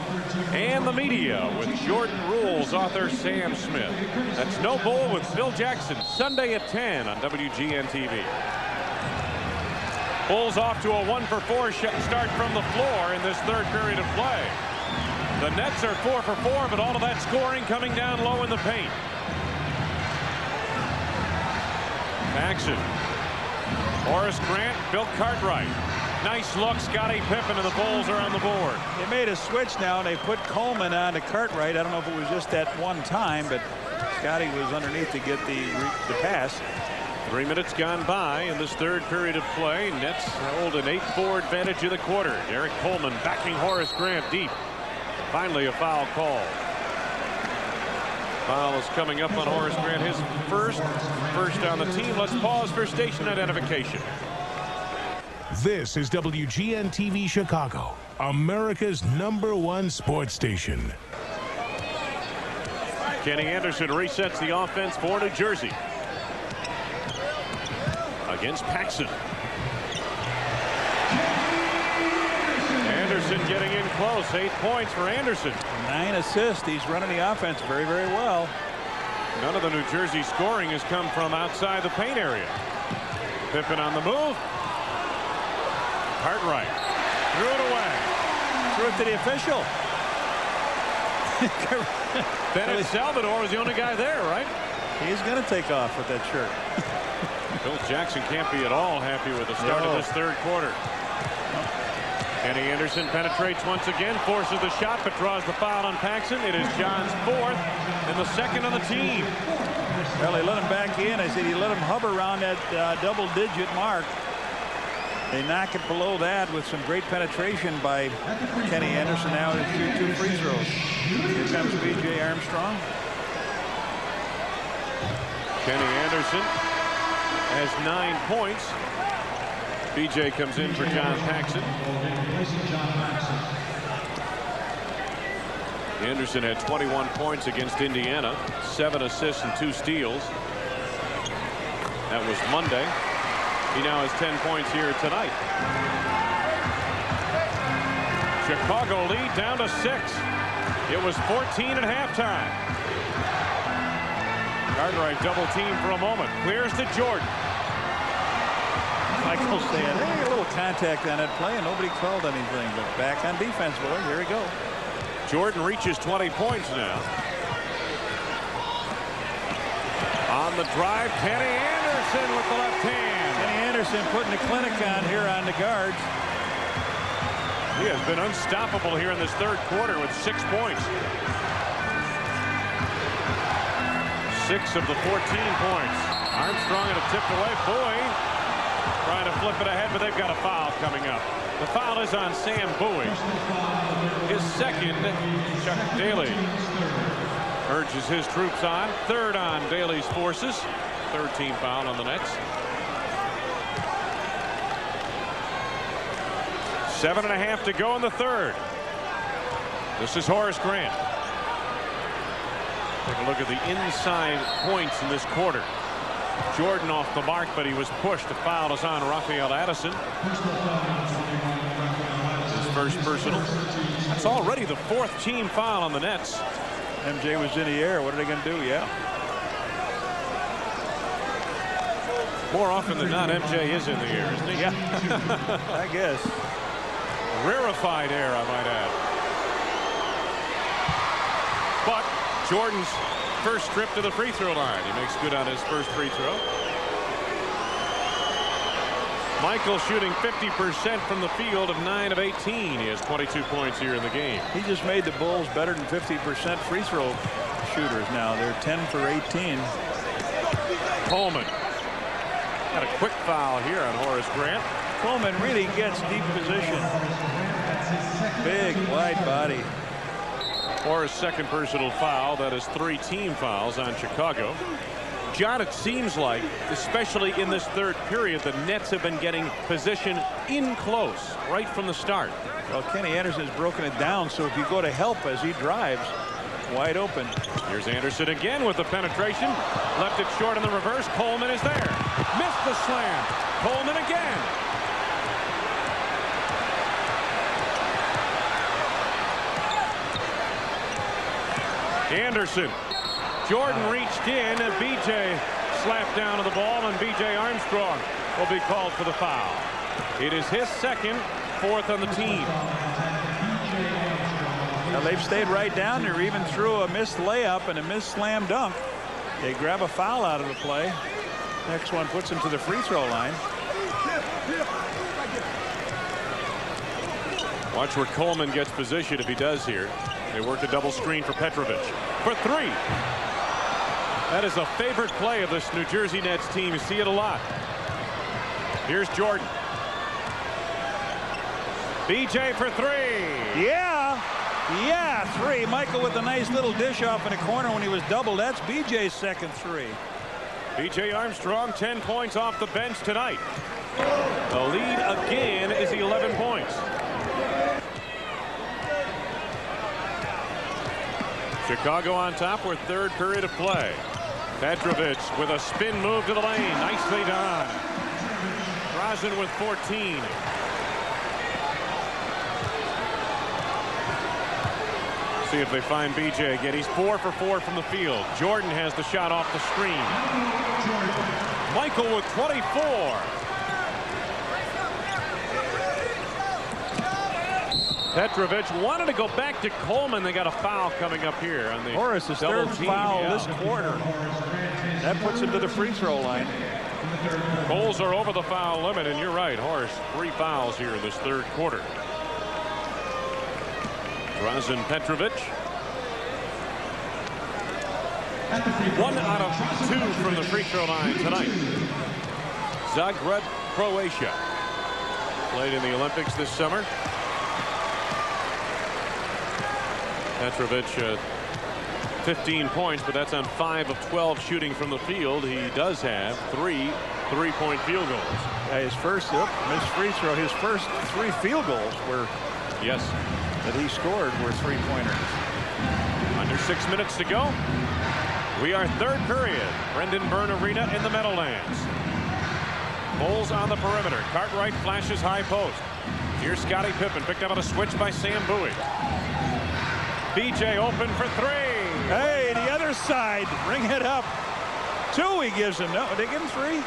and the media with Jordan Rules author Sam Smith. That's No Bull with Phil Jackson, Sunday at 10 on WGN-TV. Bulls off to a 1-for-4 start from the floor in this third period of play. The Nets are 4-for-4, but all of that scoring coming down low in the paint. Paxson. Horace Grant, Bill Cartwright. Nice look, Scottie, Pippen, and the Bulls are on the board. They made a switch now, and they put Coleman on to Cartwright. I don't know if it was just that one time, but Scottie was underneath to get the pass. 3 minutes gone by in this third period of play. Nets hold an 8-4 advantage in the quarter. Derrick Coleman backing Horace Grant deep. Finally, a foul call. Foul is coming up on Horace Grant, his first on the team. Let's pause for station identification. This is WGN-TV Chicago, America's #1 sports station. Kenny Anderson resets the offense for New Jersey against Paxson. Anderson getting in close. 8 points for Anderson. 9 assists. He's running the offense very, very well. None of the New Jersey scoring has come from outside the paint area. Pippen on the move. Cartwright threw it away. Threw it to the official. Bennett Salvador was the only guy there, right? He's going to take off with that shirt. Phil Jackson can't be at all happy with the start of this third quarter. Kenny Anderson penetrates once again, forces the shot, but draws the foul on Paxson. It is John's 4th and the 2nd on the team. Well, they let him back in. I said he let him hover around that double-digit mark. They knock it below that with some great penetration by Kenny Anderson now to shoot 2 free throws. Here comes B.J. Armstrong. Kenny Anderson has 9 points. B.J. comes in for John Paxson. Anderson had 21 points against Indiana, 7 assists and 2 steals. That was Monday. He now has 10 points here tonight. Chicago lead down to 6. It was 14 at halftime. Cartwright double team for a moment. Clears to Jordan. Michael saying, hey, a little contact on that play, and nobody called anything. But back on defense, boy. Here we go. Jordan reaches 20 points now. On the drive, Kenny Anderson with the left hand. Kenny Anderson putting the clinic on here on the guards. He has been unstoppable here in this third quarter with 6 points. 6 of the 14 points. Armstrong had it tipped away. Bowie trying to flip it ahead, but they've got a foul coming up. The foul is on Sam Bowie. His second. Chuck Daly urges his troops on. Third on Daly's forces. Third team foul on the Nets. 7.5 to go in the third. This is Horace Grant. Take a look at the inside points in this quarter. Jordan off the mark, but he was pushed. The foul is on Rafael Addison. His first personal. That's already the 4th team foul on the Nets. MJ was in the air. What are they going to do? Yeah. More often than not, MJ is in the air, isn't he? Yeah. I guess. Rarefied air, I might add. But Jordan's first trip to the free throw line. He makes good on his first free throw. Michael shooting 50% from the field of 9 of 18. He has 22 points here in the game. He just made the Bulls better than 50% free throw shooters now. They're 10 for 18. Coleman. Got a quick foul here on Horace Grant. Coleman really gets deep position. Big, wide body. Horace second personal foul. That is 3 team fouls on Chicago. John, it seems like, especially in this third period, the Nets have been getting position in close right from the start. Well, Kenny Anderson's broken it down, so if you go to help as he drives, wide open. Here's Anderson again with the penetration. Left it short in the reverse. Coleman is there. Missed the slam. Coleman again. Anderson. Jordan reached in, and BJ slapped down to the ball, and BJ Armstrong will be called for the foul. It is his second, 4th on the team. Now they've stayed right down there, even through a missed layup and a missed slam dunk. They grab a foul out of the play. Next one puts him to the free throw line. Watch where Coleman gets position if he does here. They work a double screen for Petrovic for 3. That is a favorite play of this New Jersey Nets team. You see it a lot. Here's Jordan. BJ for 3. Yeah. 3. Michael with a nice little dish off in the corner when he was doubled. That's BJ's second 3. BJ Armstrong 10 points off the bench tonight. The lead again is 11 points. Chicago on top with third period of play. Petrovic with a spin move to the lane. Nicely done. Drazen with 14. See if they find BJ again. He's 4 for 4 from the field. Jordan has the shot off the screen. Michael with 24. Petrovic wanted to go back to Coleman. They got a foul coming up here on the Horace's double third team. foul this quarter. That puts him to the free throw line. Bulls are over the foul limit, and you're right, Horace. 3 fouls here in this third quarter. Drazen Petrovic. 1 out of 2 from the free throw line tonight. Zagreb, Croatia. Played in the Olympics this summer. Petrovic 15 points, but that's on 5 of 12 shooting from the field. He does have 3 3-point field goals. His first missed free throw. His first 3 field goals were that he scored were 3-pointers. Under 6 minutes to go. We are third period. Brendan Byrne Arena in the Meadowlands. Bulls on the perimeter. Cartwright flashes high post. Here's Scottie Pippen picked up on a switch by Sam Bowie. BJ open for 3. Hey, the other side. Bring it up. 2 he gives him. No, they give him 3.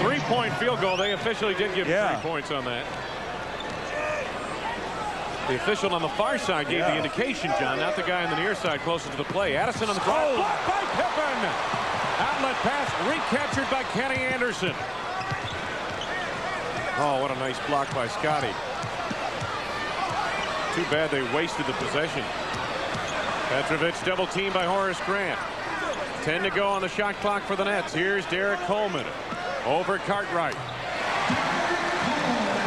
3-point field goal. They officially did give 3 points on that. The official on the far side gave the indication, John, not the guy on the near side closest to the play. Addison on the drive. Blocked by Pippen. Outlet pass recaptured by Kenny Anderson. Oh, what a nice block by Scottie. Too bad they wasted the possession. Petrovic double teamed by Horace Grant. 10 to go on the shot clock for the Nets. Here's Derrick Coleman over Cartwright.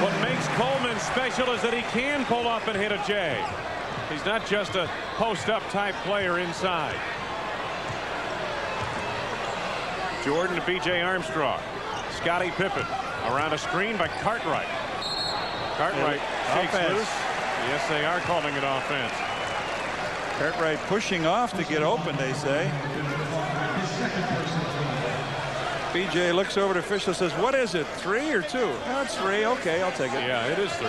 What makes Coleman special is that he can pull up and hit a J. He's not just a post-up type player inside. Jordan to B.J. Armstrong. Scottie Pippen around a screen by Cartwright. Cartwright shakes loose. Yes, they are calling it offense. Cartwright pushing off to get open, they say. BJ looks over to the official, says, what is it, 3 or 2? No, it's 3. Okay, I'll take it. Yeah, it is 3.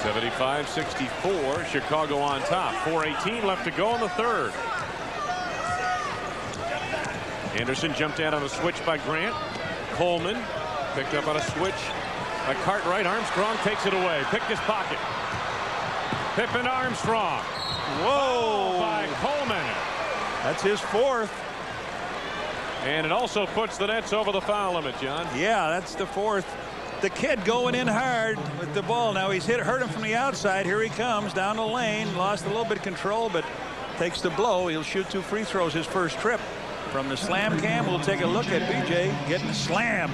75-64. Chicago on top. 4:18 left to go in the third. Anderson jumped out on a switch by Grant. Coleman picked up on a switch by Cartwright. Armstrong takes it away. Picked his pocket. Pippen Armstrong. Whoa! By Coleman. That's his 4th. And it also puts the Nets over the foul limit, John. Yeah, that's the 4th. The kid going in hard with the ball. Now he's hurt him from the outside. Here he comes down the lane. Lost a little bit of control, but takes the blow. He'll shoot 2 free throws his first trip. From the slam cam, we'll take a look at BJ getting slammed.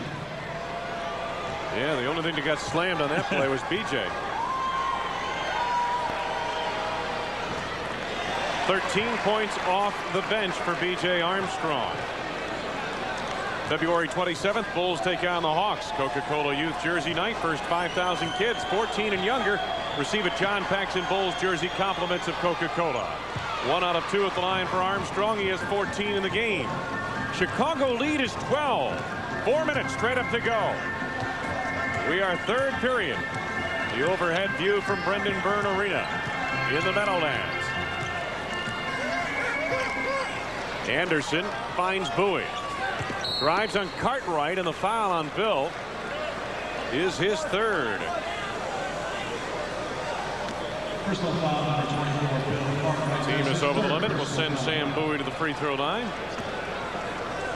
Yeah, the only thing that got slammed on that play was BJ. 13 points off the bench for B.J. Armstrong. February 27th, Bulls take on the Hawks. Coca-Cola Youth Jersey Night. First 5,000 kids, 14 and younger, receive a John Paxson Bulls jersey, compliments of Coca-Cola. 1 out of 2 at the line for Armstrong. He has 14 in the game. Chicago lead is 12. 4 minutes straight up to go. We are third period. The overhead view from Brendan Byrne Arena in the Meadowlands. Anderson finds Bowie. Drives on Cartwright, and the foul on Bill is his 3rd. Personal foul number 24, Bill. Team is over the limit. We'll send Sam Bowie to the free throw line.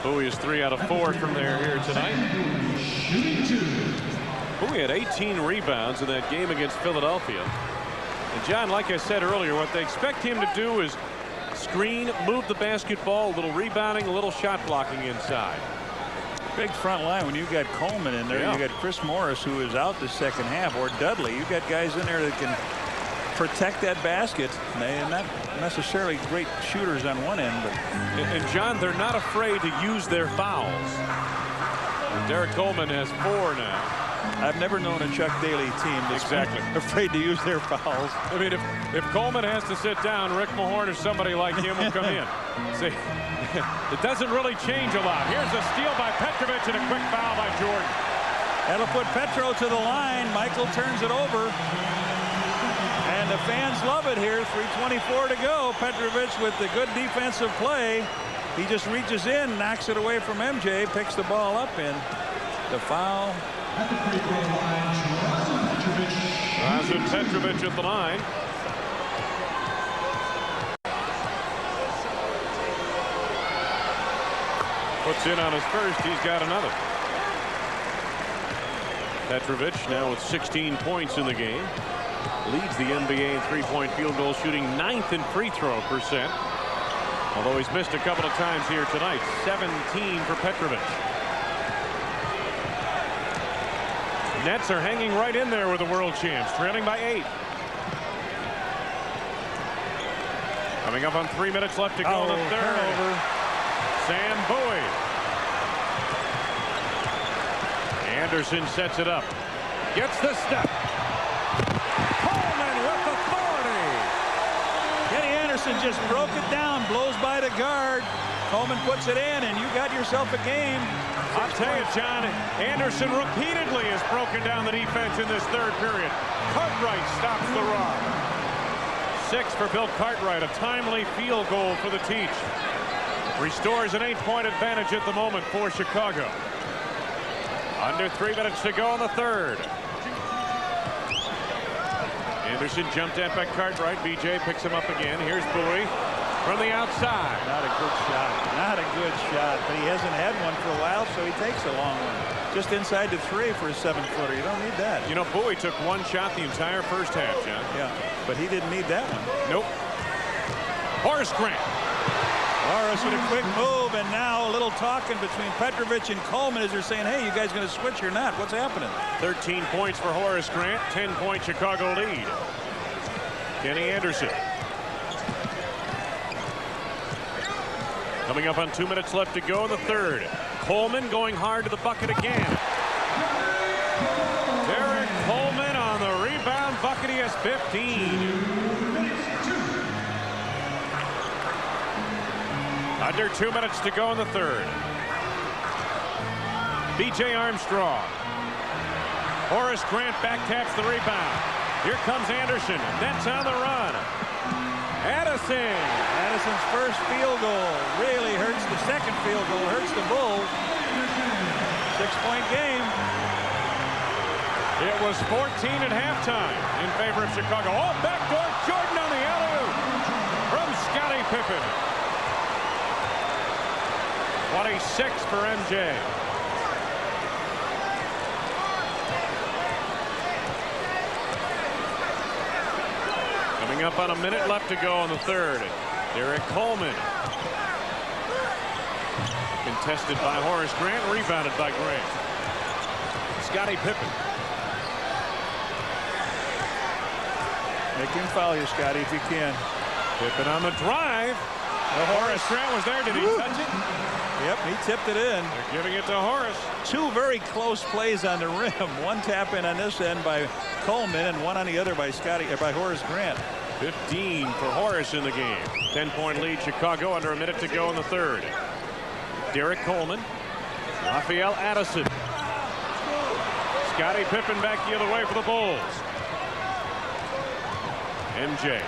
Bowie is 3 out of 4 from there here tonight. Bowie had 18 rebounds in that game against Philadelphia. And John, like I said earlier, what they expect him to do is screen, move the basketball, a little rebounding, a little shot blocking inside. Big front line when you got Coleman in there. Yeah. You got Chris Morris, who is out the second half, or Dudley. You got guys in there that can protect that basket. They're not necessarily great shooters on one end, but and John, they're not afraid to use their fouls. Derrick Coleman has 4 now. I've never known a Chuck Daly team that's afraid to use their fouls. I mean, if Coleman has to sit down, Rick Mahorn or somebody like him will come in. See, it doesn't really change a lot. Here's a steal by Petrovic and a quick foul by Jordan. That'll put Petro to the line. Michael turns it over. And the fans love it here. 3:24 to go. Petrovic with the good defensive play. He just reaches in, knocks it away from MJ, picks the ball up, and the foul. At the free throw line, Drazen Petrovic at the line. Puts in on his first. He's got another. Petrovic now with 16 points in the game. Leads the NBA in 3-point field goal shooting, 9th in free throw percent. Although he's missed a couple of times here tonight. 17 for Petrovic. Nets are hanging right in there with the world champs, trailing by 8. Coming up on 3 minutes left to go in the third. Turnover. Sam Bowie. Anderson sets it up. Gets the step. Coleman with authority. Kenny Anderson just broke it down, blows by the guard. Coleman puts it in, and you got yourself a game. I'll tell you, John, Anderson repeatedly has broken down the defense in this third period. Cartwright stops the run. 6 for Bill Cartwright, a timely field goal for the Teach. Restores an 8-point advantage at the moment for Chicago. Under 3 minutes to go in the third. Anderson jumped at by Cartwright. BJ picks him up again. Here's Bowie from the outside. Not a good shot. Not a good shot. But he hasn't had one for a while, so he takes a long one. Just inside the 3 for a 7-footer. You don't need that. You know, Bowie took one shot the entire first half, John. Yeah, but he didn't need that one. Nope. Horace Grant. Horace with a quick move, and now a little talking between Petrovic and Coleman as they're saying, hey, you guys going to switch or not? What's happening? 13 points for Horace Grant. 10-point Chicago lead. Kenny Anderson. Coming up on 2 minutes left to go in the third. Coleman going hard to the bucket again. Derrick Coleman on the rebound bucket. He has 15. Under 2 minutes to go in the third. B.J. Armstrong. Horace Grant back taps the rebound. Here comes Anderson. That's on the run. Addison. Addison's first field goal really hurts. The second field goal hurts the Bulls. 6-point game. It was 14 at halftime in favor of Chicago. Oh, backdoor Jordan on the alley-oop from Scottie Pippen. 26 for MJ. Coming up on a minute left to go in the third. Derrick Coleman. Contested by Horace Grant, rebounded by Grant. Scottie Pippen. Make him foul you, Scottie, if you can. Pippen on the drive. Horace Grant was there. Did he touch it? Yep, he tipped it in. They're giving it to Horace. 2 very close plays on the rim. One tap in on this end by Coleman and one on the other by Horace Grant. 15 for Horace in the game. 10-point lead Chicago. Under a minute to go in the third. Derrick Coleman. Rafael Addison. Scottie Pippen back the other way for the Bulls. MJ.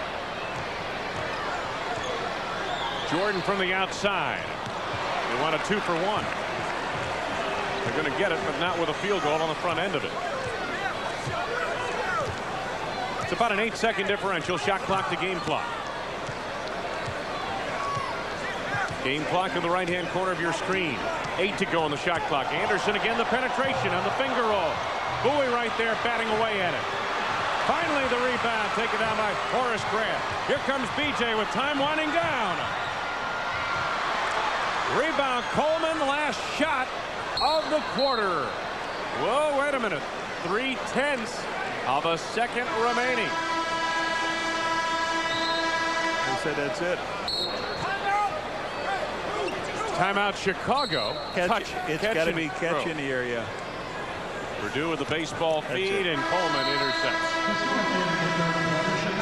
Jordan from the outside. They want a 2-for-1. They're going to get it, but not with a field goal on the front end of it. It's about an 8-second differential. Shot clock to game clock. Game clock in the right-hand corner of your screen. 8 to go on the shot clock. Anderson again, the penetration on the finger roll. Bowie right there batting away at it. Finally the rebound taken down by Horace Grant. Here comes BJ with time winding down. Rebound Coleman, last shot of the quarter. Whoa, wait a minute. 3/10 of a second remaining. They said that's it. Timeout Chicago. It's got to be catch in the area. Perdue with the baseball feed and Coleman intercepts.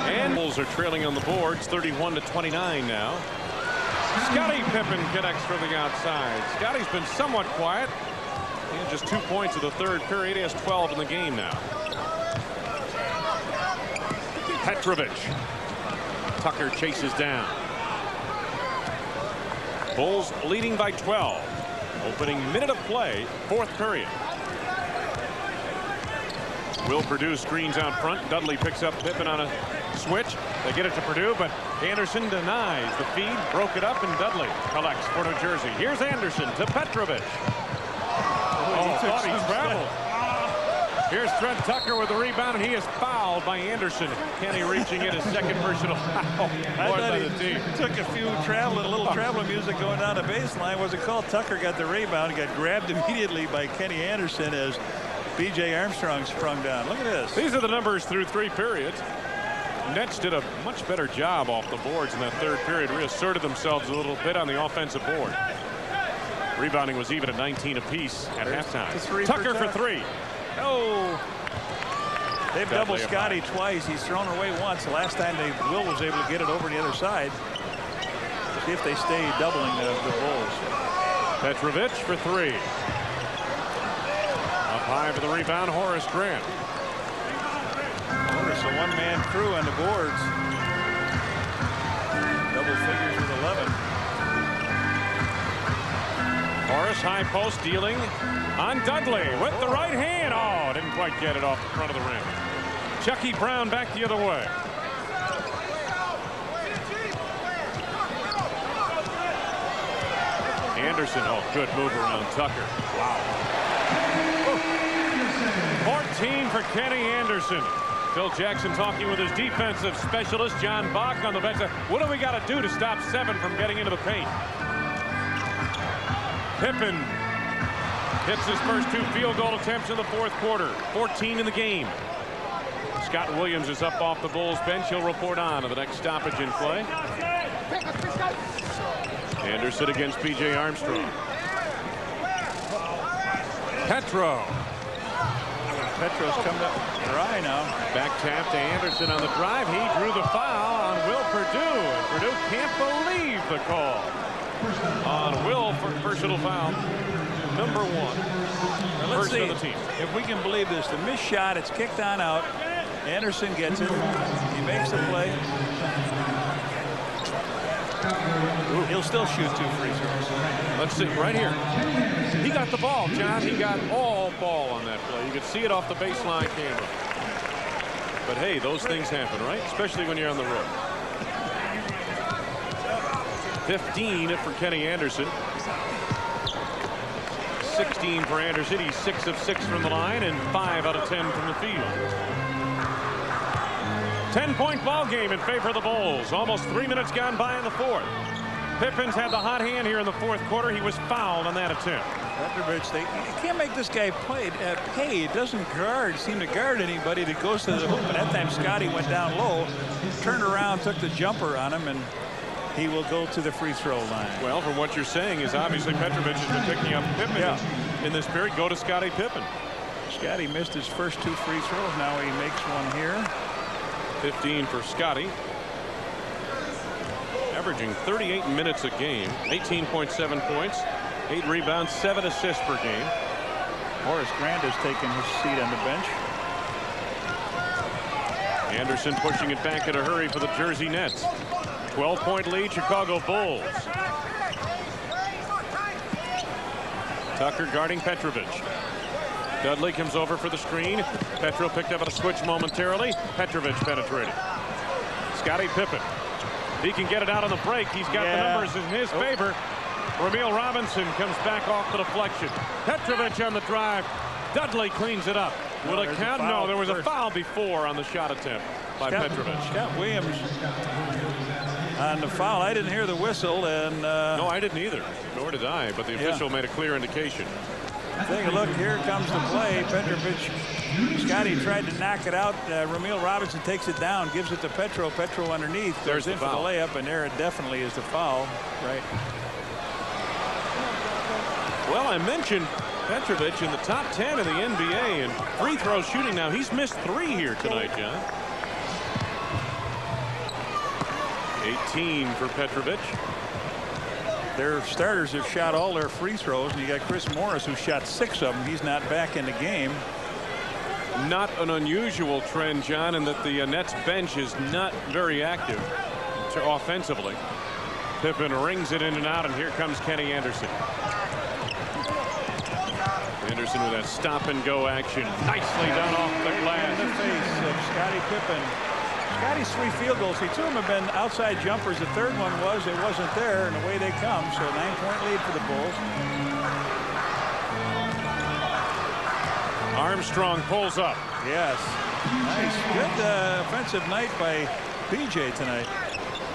And Bulls are trailing on the boards 31-29 now. Scottie Pippen connects from the outside. Scottie's been somewhat quiet. He had just 2 points in the third period. He has 12 in the game now. Petrovic. Tucker chases down. Bulls leading by 12. Opening minute of play, fourth period. Will Perdue screens out front. Dudley picks up Pippen on a switch. They get it to Perdue, but Anderson denies the feed. Broke it up, and Dudley collects for New Jersey. Here's Anderson to Petrovic. Oh, thought he traveled. Here's Trent Tucker with the rebound, and he is fouled by Anderson. Kenny reaching in his second personal foul. I thought he took a little traveling music going down the baseline. Was it called? Tucker got the rebound, got grabbed immediately by Kenny Anderson as B.J. Armstrong sprung down. Look at this. These are the numbers through 3 periods. Nets did a much better job off the boards in that third period. Reasserted themselves a little bit on the offensive board. Rebounding was even at 19 apiece at halftime. Tucker for 3. Oh, they've doubled Scottie twice. He's thrown away once. The last time Will was able to get it over the other side. See if they stay doubling the Bulls. Petrovic for 3. Up high for the rebound, Horace Grant. Horace, a one-man crew on the boards. Double figures with 11. Horace high post dealing on Dudley with the right hand. Oh, didn't quite get it off the front of the rim. Chucky Brown back the other way. Anderson, oh, good move around Tucker. Wow. 14 for Kenny Anderson. Phil Jackson talking with his defensive specialist, John Bach, on the bench. What do we got to do to stop 7 from getting into the paint? Pippen hits his first 2 field goal attempts in the 4th quarter. 14 in the game. Scott Williams is up off the Bulls bench. He'll report on to the next stoppage in play. Anderson against B.J. Armstrong. Petro. Petro's coming up dry now. Back tap to Anderson on the drive. He drew the foul on Will Perdue. And Perdue can't believe the call on Will for personal foul. Number 1. Let's see of the team. if we can believe this. The missed shot, it's kicked on out. Anderson gets it. He makes the play. He'll still shoot 2 free throws. Let's see, right here. He got the ball, John. He got all ball on that play. You could see it off the baseline camera. But hey, those things happen, right? Especially when you're on the road. 15 for Kenny Anderson. 16 for Anderson. He's 6 of 6 from the line and 5 out of 10 from the field. 10-point ball game in favor of the Bulls. Almost 3 minutes gone by in the 4th. Pippen's had the hot hand here in the 4th quarter. He was fouled on that attempt. Petrovic, you can't make this guy pay. He doesn't seem to guard anybody that goes to the hoop. And that time Scottie went down low, turned around, took the jumper on him, and he will go to the free throw line. Well, from what you're saying is obviously Petrovic has been picking up Pippen in this period. Go to Scottie Pippen. Scottie missed his first 2 free throws. Now he makes one here. 15 for Scottie. Averaging 38 minutes a game. 18.7 points. 8 rebounds, 7 assists per game. Horace Grant has taken his seat on the bench. Anderson pushing it back in a hurry for the Jersey Nets. 12-point lead, Chicago Bulls. Tucker guarding Petrovic. Dudley comes over for the screen. Petro picked up at a switch momentarily. Petrovic penetrating. Scottie Pippen. He can get it out on the break. He's got the numbers in his favor. Rumeal Robinson comes back off the deflection. Petrovic on the drive. Dudley cleans it up. Will it count? No, there was a foul before on the shot attempt by Petrovic. Scott Williams on the foul. I didn't hear the whistle, and no, I didn't either. Nor did I. But the official made a clear indication. Take a look. Here comes the play. Petrovic. Scottie tried to knock it out. Rumeal Robinson takes it down, gives it to Petro. Petro underneath. There's in the for the foul. layup, and there it definitely is the foul. Right. Well, I mentioned Petrovic in the top 10 of the NBA in free throw shooting. Now he's missed 3 here tonight, John. 18 for Petrovic. Their starters have shot all their free throws, and you got Chris Morris, who shot 6 of them. He's not back in the game. Not an unusual trend, John, in that the Nets bench is not very active offensively. Pippen rings it in and out, and here comes Kenny Anderson. Anderson with that stop and go action. Nicely done off the glass. In the face of Scottie Pippen. Scottie's 3 field goals. 2 of them have been outside jumpers. The 3rd one it wasn't there, and away they come. So 9-point lead for the Bulls. Armstrong pulls up. Yes. Nice. Good offensive night by B.J. tonight.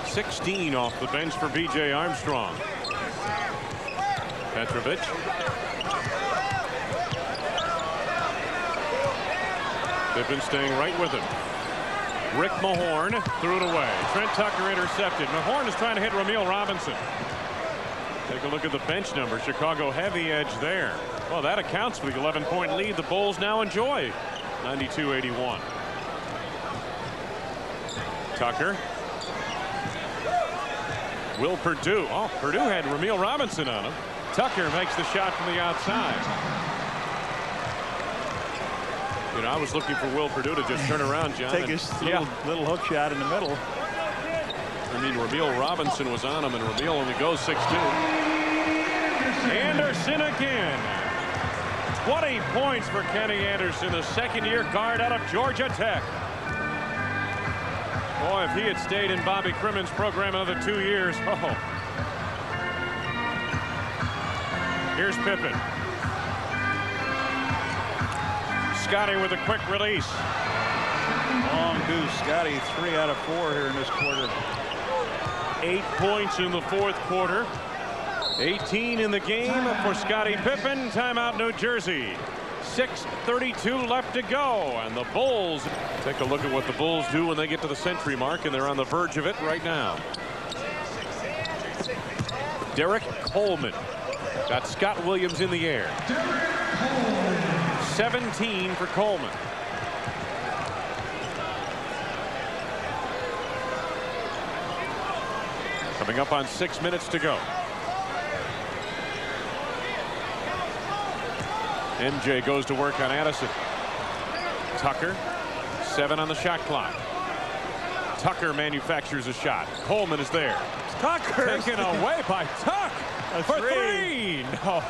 16 off the bench for B.J. Armstrong. Petrovic. Pippen staying right with him. Rick Mahorn threw it away. Trent Tucker intercepted. Mahorn is trying to hit Rumeal Robinson. Take a look at the bench number. Chicago heavy edge there. Well, that accounts for the 11-point lead the Bulls now enjoy. 92-81. Tucker. Will Perdue. Oh, Perdue had Rumeal Robinson on him. Tucker makes the shot from the outside. You know, I was looking for Will Perdue to just turn around, John. Take his little hook shot in the middle. I mean, Rumeal Robinson was on him, and Rumeal only goes 6'2". Anderson again. 20 points for Kenny Anderson, the 2nd-year guard out of Georgia Tech. Boy, if he had stayed in Bobby Crimmon's program another 2 years. Oh. Here's Pippen. Scottie with a quick release. Long deuce. Scottie 3 out of 4 here in this quarter. 8 points in the fourth quarter. 18 in the game for Scottie Pippen. Timeout, New Jersey. 6:32 left to go, and the Bulls take a look at what the Bulls do when they get to the century mark, and they're on the verge of it right now. Derrick Coleman got Scott Williams in the air. 17 for Coleman. Coming up on 6 minutes to go. MJ goes to work on Addison. Tucker, 7 on the shot clock. Tucker manufactures a shot. Coleman is there. Tucker taken away by Tuck for 3. No.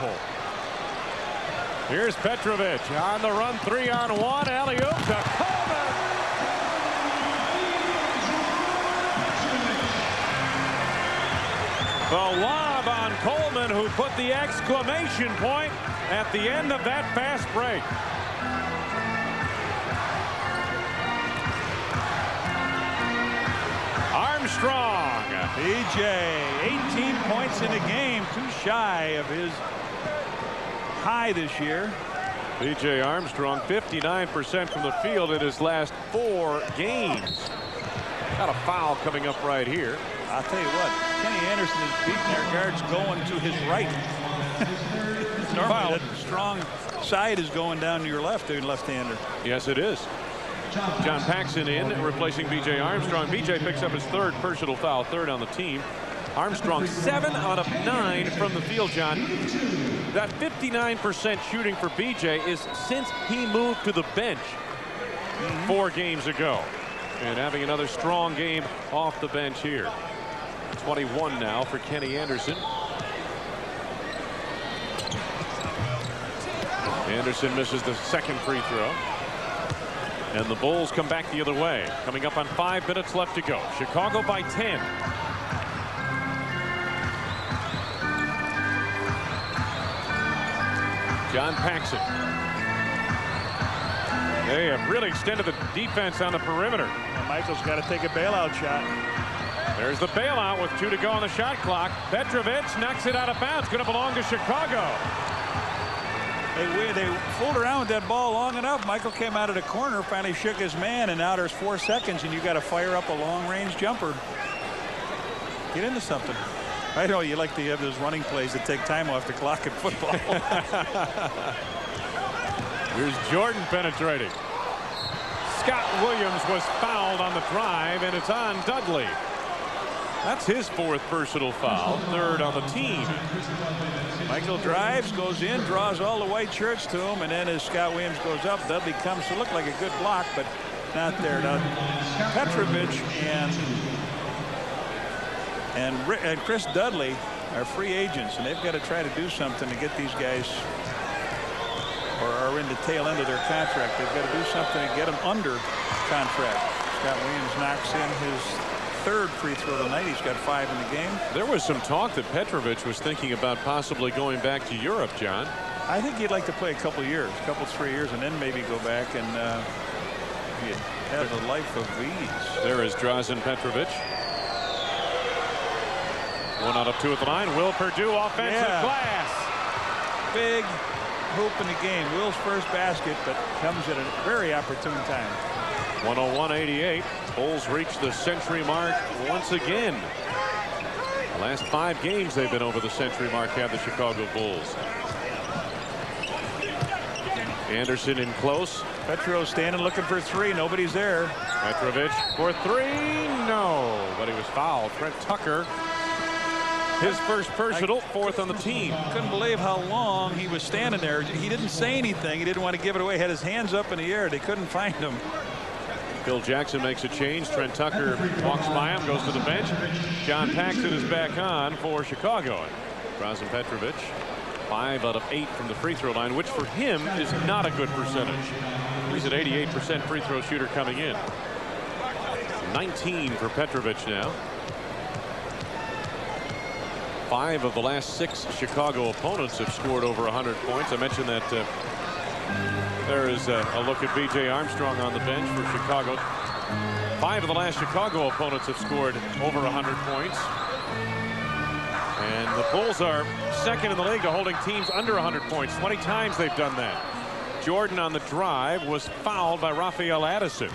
Here's Petrovic on the run, 3-on-1. Alley-oop to Coleman. The lob on Coleman, who put the exclamation point at the end of that fast break. Armstrong. BJ, 18 points in the game, too shy of his high this year. BJ Armstrong, 59% from the field in his last 4 games. Got a foul coming up right here. I'll tell you what, Kenny Anderson is beating their guards going to his right. Normally that strong side is going down to your left, left-hander. Yes, it is. John Paxson in, replacing B.J. Armstrong. B.J. picks up his 3rd personal foul, 3rd on the team. Armstrong 7 out of 9 from the field, John. That 59% shooting for B.J. is since he moved to the bench 4 games ago. And having another strong game off the bench here. 21 now for Kenny Anderson. Anderson misses the 2nd free throw. And the Bulls come back the other way. Coming up on 5 minutes left to go. Chicago by 10. John Paxson. They have really extended the defense on the perimeter. And Michael's got to take a bailout shot. There's the bailout with 2 to go on the shot clock. Petrovic knocks it out of bounds. Going to belong to Chicago. They fooled around with that ball long enough. Michael came out of the corner, finally shook his man, and now there's 4 seconds, and you got to fire up a long-range jumper. Get into something. I know you like to have those running plays that take time off the clock in football. Here's Jordan penetrating. Scott Williams was fouled on the drive, and it's on Dudley. That's his 4th personal foul, 3rd on the team. Michael drives, goes in, draws all the white shirts to him, and then as Scott Williams goes up, Dudley comes to look like a good block, but not there. Now, Petrovic and Chris Dudley are free agents, and they've got to try to do something to get these guys, or are in the tail end of their contract. They've got to do something to get them under contract. Scott Williams knocks in his 3rd free throw tonight. He's got 5 in the game. There was some talk that Petrovic was thinking about possibly going back to Europe, John. I think he'd like to play a couple years, 3 years, and then maybe go back and have a life of ease. There is Drazen Petrovic. 1 out of 2 at the line. Will Perdue offensive glass. Big hoop in the game. Will's first basket, but comes at a very opportune time. 101-88. Bulls reach the century mark once again. The last 5 games they've been over the century mark have the Chicago Bulls. Anderson in close. Petro standing looking for 3. Nobody's there. Petrovic for 3. No, but he was fouled. Trent Tucker. His first personal, 4th on the team. Couldn't believe how long he was standing there. He didn't say anything. He didn't want to give it away. Had his hands up in the air. They couldn't find him. Phil Jackson makes a change. Trent Tucker walks by him, goes to the bench. John Paxson is back on for Chicago. Drazen Petrovic, 5 out of 8 from the free throw line, which for him is not a good percentage. He's an 88% free throw shooter coming in. 19 for Petrovic now. 5 of the last 6 Chicago opponents have scored over 100 points. I mentioned that there is a look at B.J. Armstrong on the bench for Chicago. 5 of the last Chicago opponents have scored over 100 points. And the Bulls are second in the league to holding teams under 100 points. 20 times they've done that. Jordan on the drive was fouled by Rafael Addison.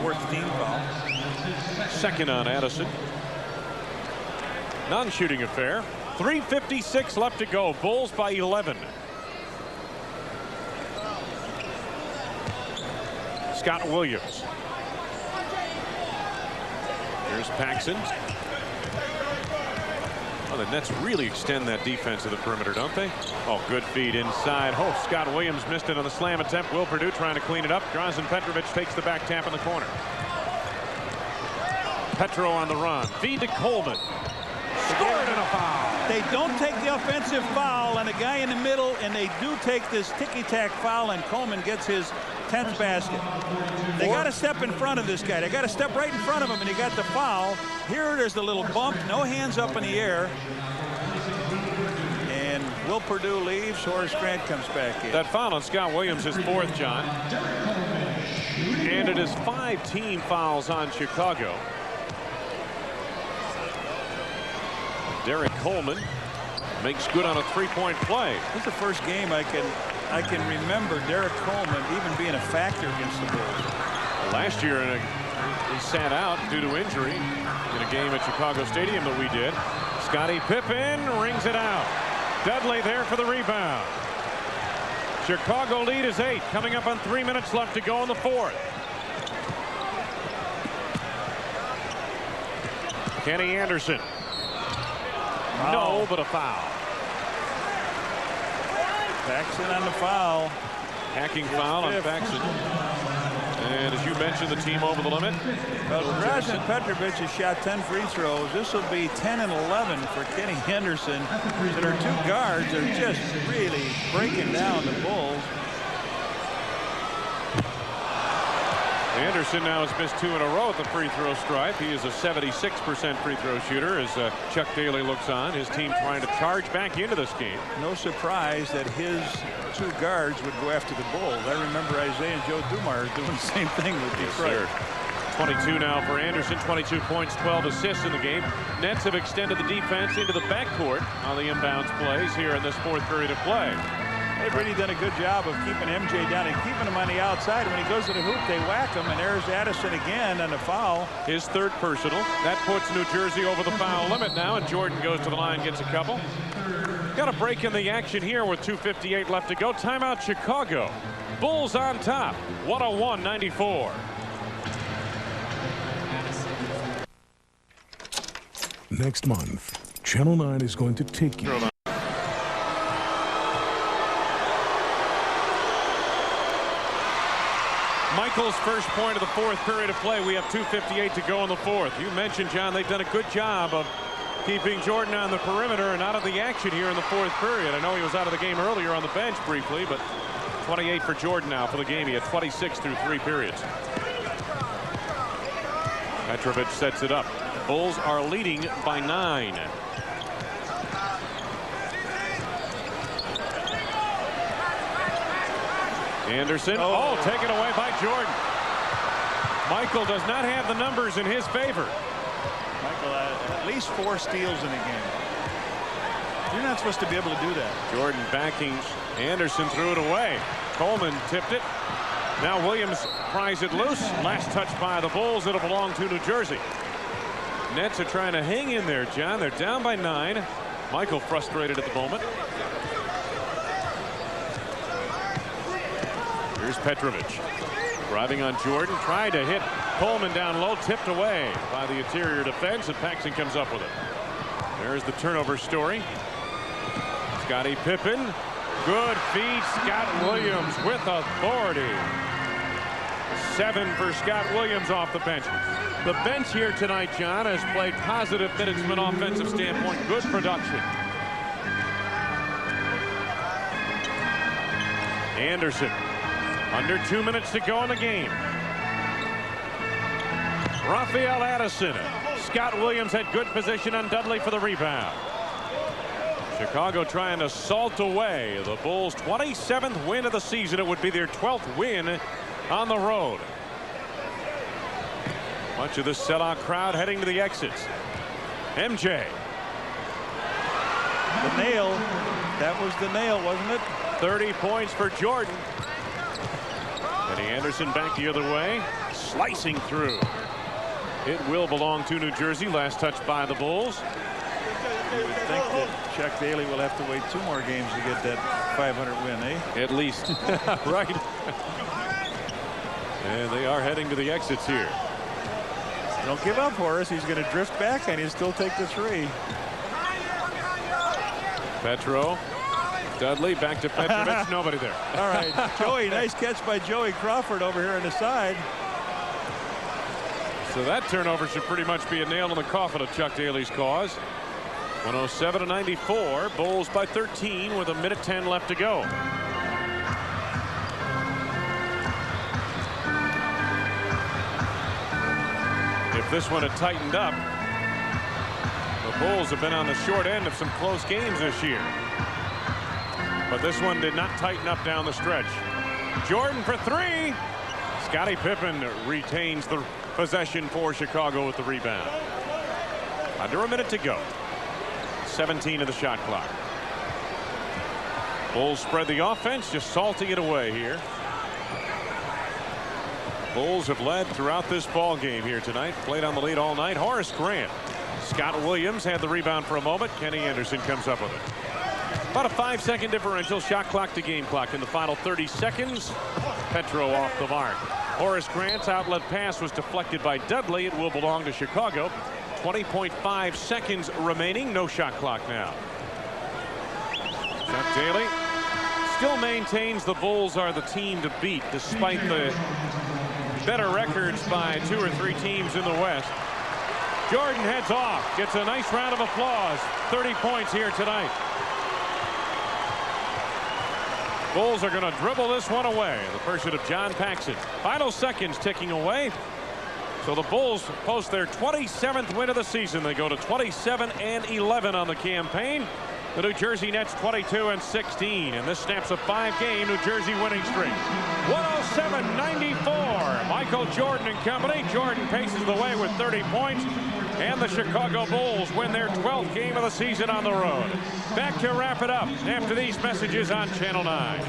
Fourth team foul. Second on Addison. Non-shooting affair. 3:56 left to go. Bulls by 11. Scott Williams. Here's Paxson. Oh, the Nets really extend that defense to the perimeter, don't they? Oh, good feed inside. Oh, Scott Williams missed it on the slam attempt. Will Perdue trying to clean it up. Drazen Petrovic takes the back tap in the corner. Petro on the run. Feed to Coleman. Scored and a foul. They don't take the offensive foul and a guy in the middle, and they do take this ticky-tack foul, and Coleman gets his 10th basket. They got to step in front of this guy. They got to step right in front of him, and he got the foul. Here there's the little bump, no hands up in the air. And Will Perdue leaves. Horace Grant comes back in. That foul on Scott Williams is 4th, John. And it is 5 team fouls on Chicago. Derrick Coleman makes good on a 3-point play. This is the first game I can remember Derrick Coleman even being a factor against the Bulls. Last year he sat out due to injury in a game at Chicago Stadium that we did. Scottie Pippen rings it out. Dudley there for the rebound. Chicago lead is 8, coming up on 3 minutes left to go in the 4th. Kenny Anderson. No, but a foul. Paxson on the foul. Hacking foul on Paxson. And as you mentioned, the team over the limit. Well, Drazen Petrovic has shot 10 free throws. This will be 10 and 11 for Kenny Anderson. So their 2 guards are just really breaking down the Bulls. Anderson now has missed 2 in a row at the free throw stripe. He is a 76% free throw shooter as Chuck Daly looks on. His team trying to charge back into this game. No surprise that his 2 guards would go after the Bulls. I remember Isaiah and Joe Dumars doing the same thing with Detroit. Yes, 22 now for Anderson. 22 points, 12 assists in the game. Nets have extended the defense into the backcourt on the inbounds plays here in this 4th period of play. They've really done a good job of keeping MJ down and keeping him on the outside. When he goes to the hoop, they whack him, and there's Addison again on the foul. His 3rd personal. That puts New Jersey over the foul limit now, and Jordan goes to the line, gets a couple. Got a break in the action here with 2:58 left to go. Timeout Chicago. Bulls on top, 101-94. Next month, Channel 9 is going to take you. Michael's first point of the 4th period of play. We have 2:58 to go in the 4th. You mentioned, John, they've done a good job of keeping Jordan on the perimeter and out of the action here in the 4th period. I know he was out of the game earlier on the bench briefly, but 28 for Jordan now for the game. He had 26 through 3 periods. Petrovic sets it up. Bulls are leading by 9. Anderson. Oh, taken away by Jordan. Michael does not have the numbers in his favor. Michael at least 4 steals in a game. You're not supposed to be able to do that. Jordan backing Anderson, threw it away. Coleman tipped it. Now Williams pries it loose. Last touch by the Bulls. It'll belong to New Jersey. Nets are trying to hang in there, John. They're down by 9. Michael frustrated at the moment. Here's Petrovic driving on Jordan, tried to hit Coleman down low, tipped away by the interior defense, and Paxson comes up with it. There's the turnover story. Scottie Pippen, good feed. Scott Williams with authority. 7 for Scott Williams off the bench. The bench here tonight, John, has played positive minutes from an offensive standpoint. Good production. Anderson. Under 2 minutes to go in the game. Rafael Addison. Scott Williams had good position on Dudley for the rebound. Chicago trying to salt away the Bulls' 27th win of the season. It would be their 12th win on the road. Much of this sellout crowd heading to the exits. MJ. The nail. That was the nail, wasn't it? 30 points for Jordan. Kenny Anderson back the other way. Slicing through. It will belong to New Jersey. Last touch by the Bulls. You would think that Chuck Daly will have to wait 2 more games to get that 500 win, eh? At least. Right. And they are heading to the exits here. Don't give up, Horace. He's going to drift back and he'll still take the 3. Petro. Dudley back to Petrovic. Nobody there. All right. Joey, nice catch by Joey Crawford over here on the side. So that turnover should pretty much be a nail in the coffin of Chuck Daly's cause. 107-94. Bulls by 13 with 1:10 left to go. If this one had tightened up, the Bulls have been on the short end of some close games this year. But this one did not tighten up down the stretch. Jordan for 3. Scottie Pippen retains the possession for Chicago with the rebound. Under a minute to go. 17 of the shot clock. Bulls spread the offense, just salting it away here. Bulls have led throughout this ball game here tonight. Played on the lead all night. Horace Grant. Scott Williams had the rebound for a moment. Kenny Anderson comes up with it. About a 5-second differential. Shot clock to game clock in the final 30 seconds. Petro off the mark. Horace Grant's outlet pass was deflected by Dudley. It will belong to Chicago. 20.5 seconds remaining. No shot clock now. Chuck Daly still maintains the Bulls are the team to beat despite the better records by 2 or 3 teams in the West. Jordan heads off. Gets a nice round of applause. 30 points here tonight. Bulls are going to dribble this one away. The pursuit of John Paxson. Final seconds ticking away. So the Bulls post their 27th win of the season. They go to 27-11 on the campaign. The New Jersey Nets 22-16. And this snaps a 5-game New Jersey winning streak. 107-94. Michael Jordan and company. Jordan paces the way with 30 points. And the Chicago Bulls win their 12th game of the season on the road. Back to wrap it up after these messages on Channel 9.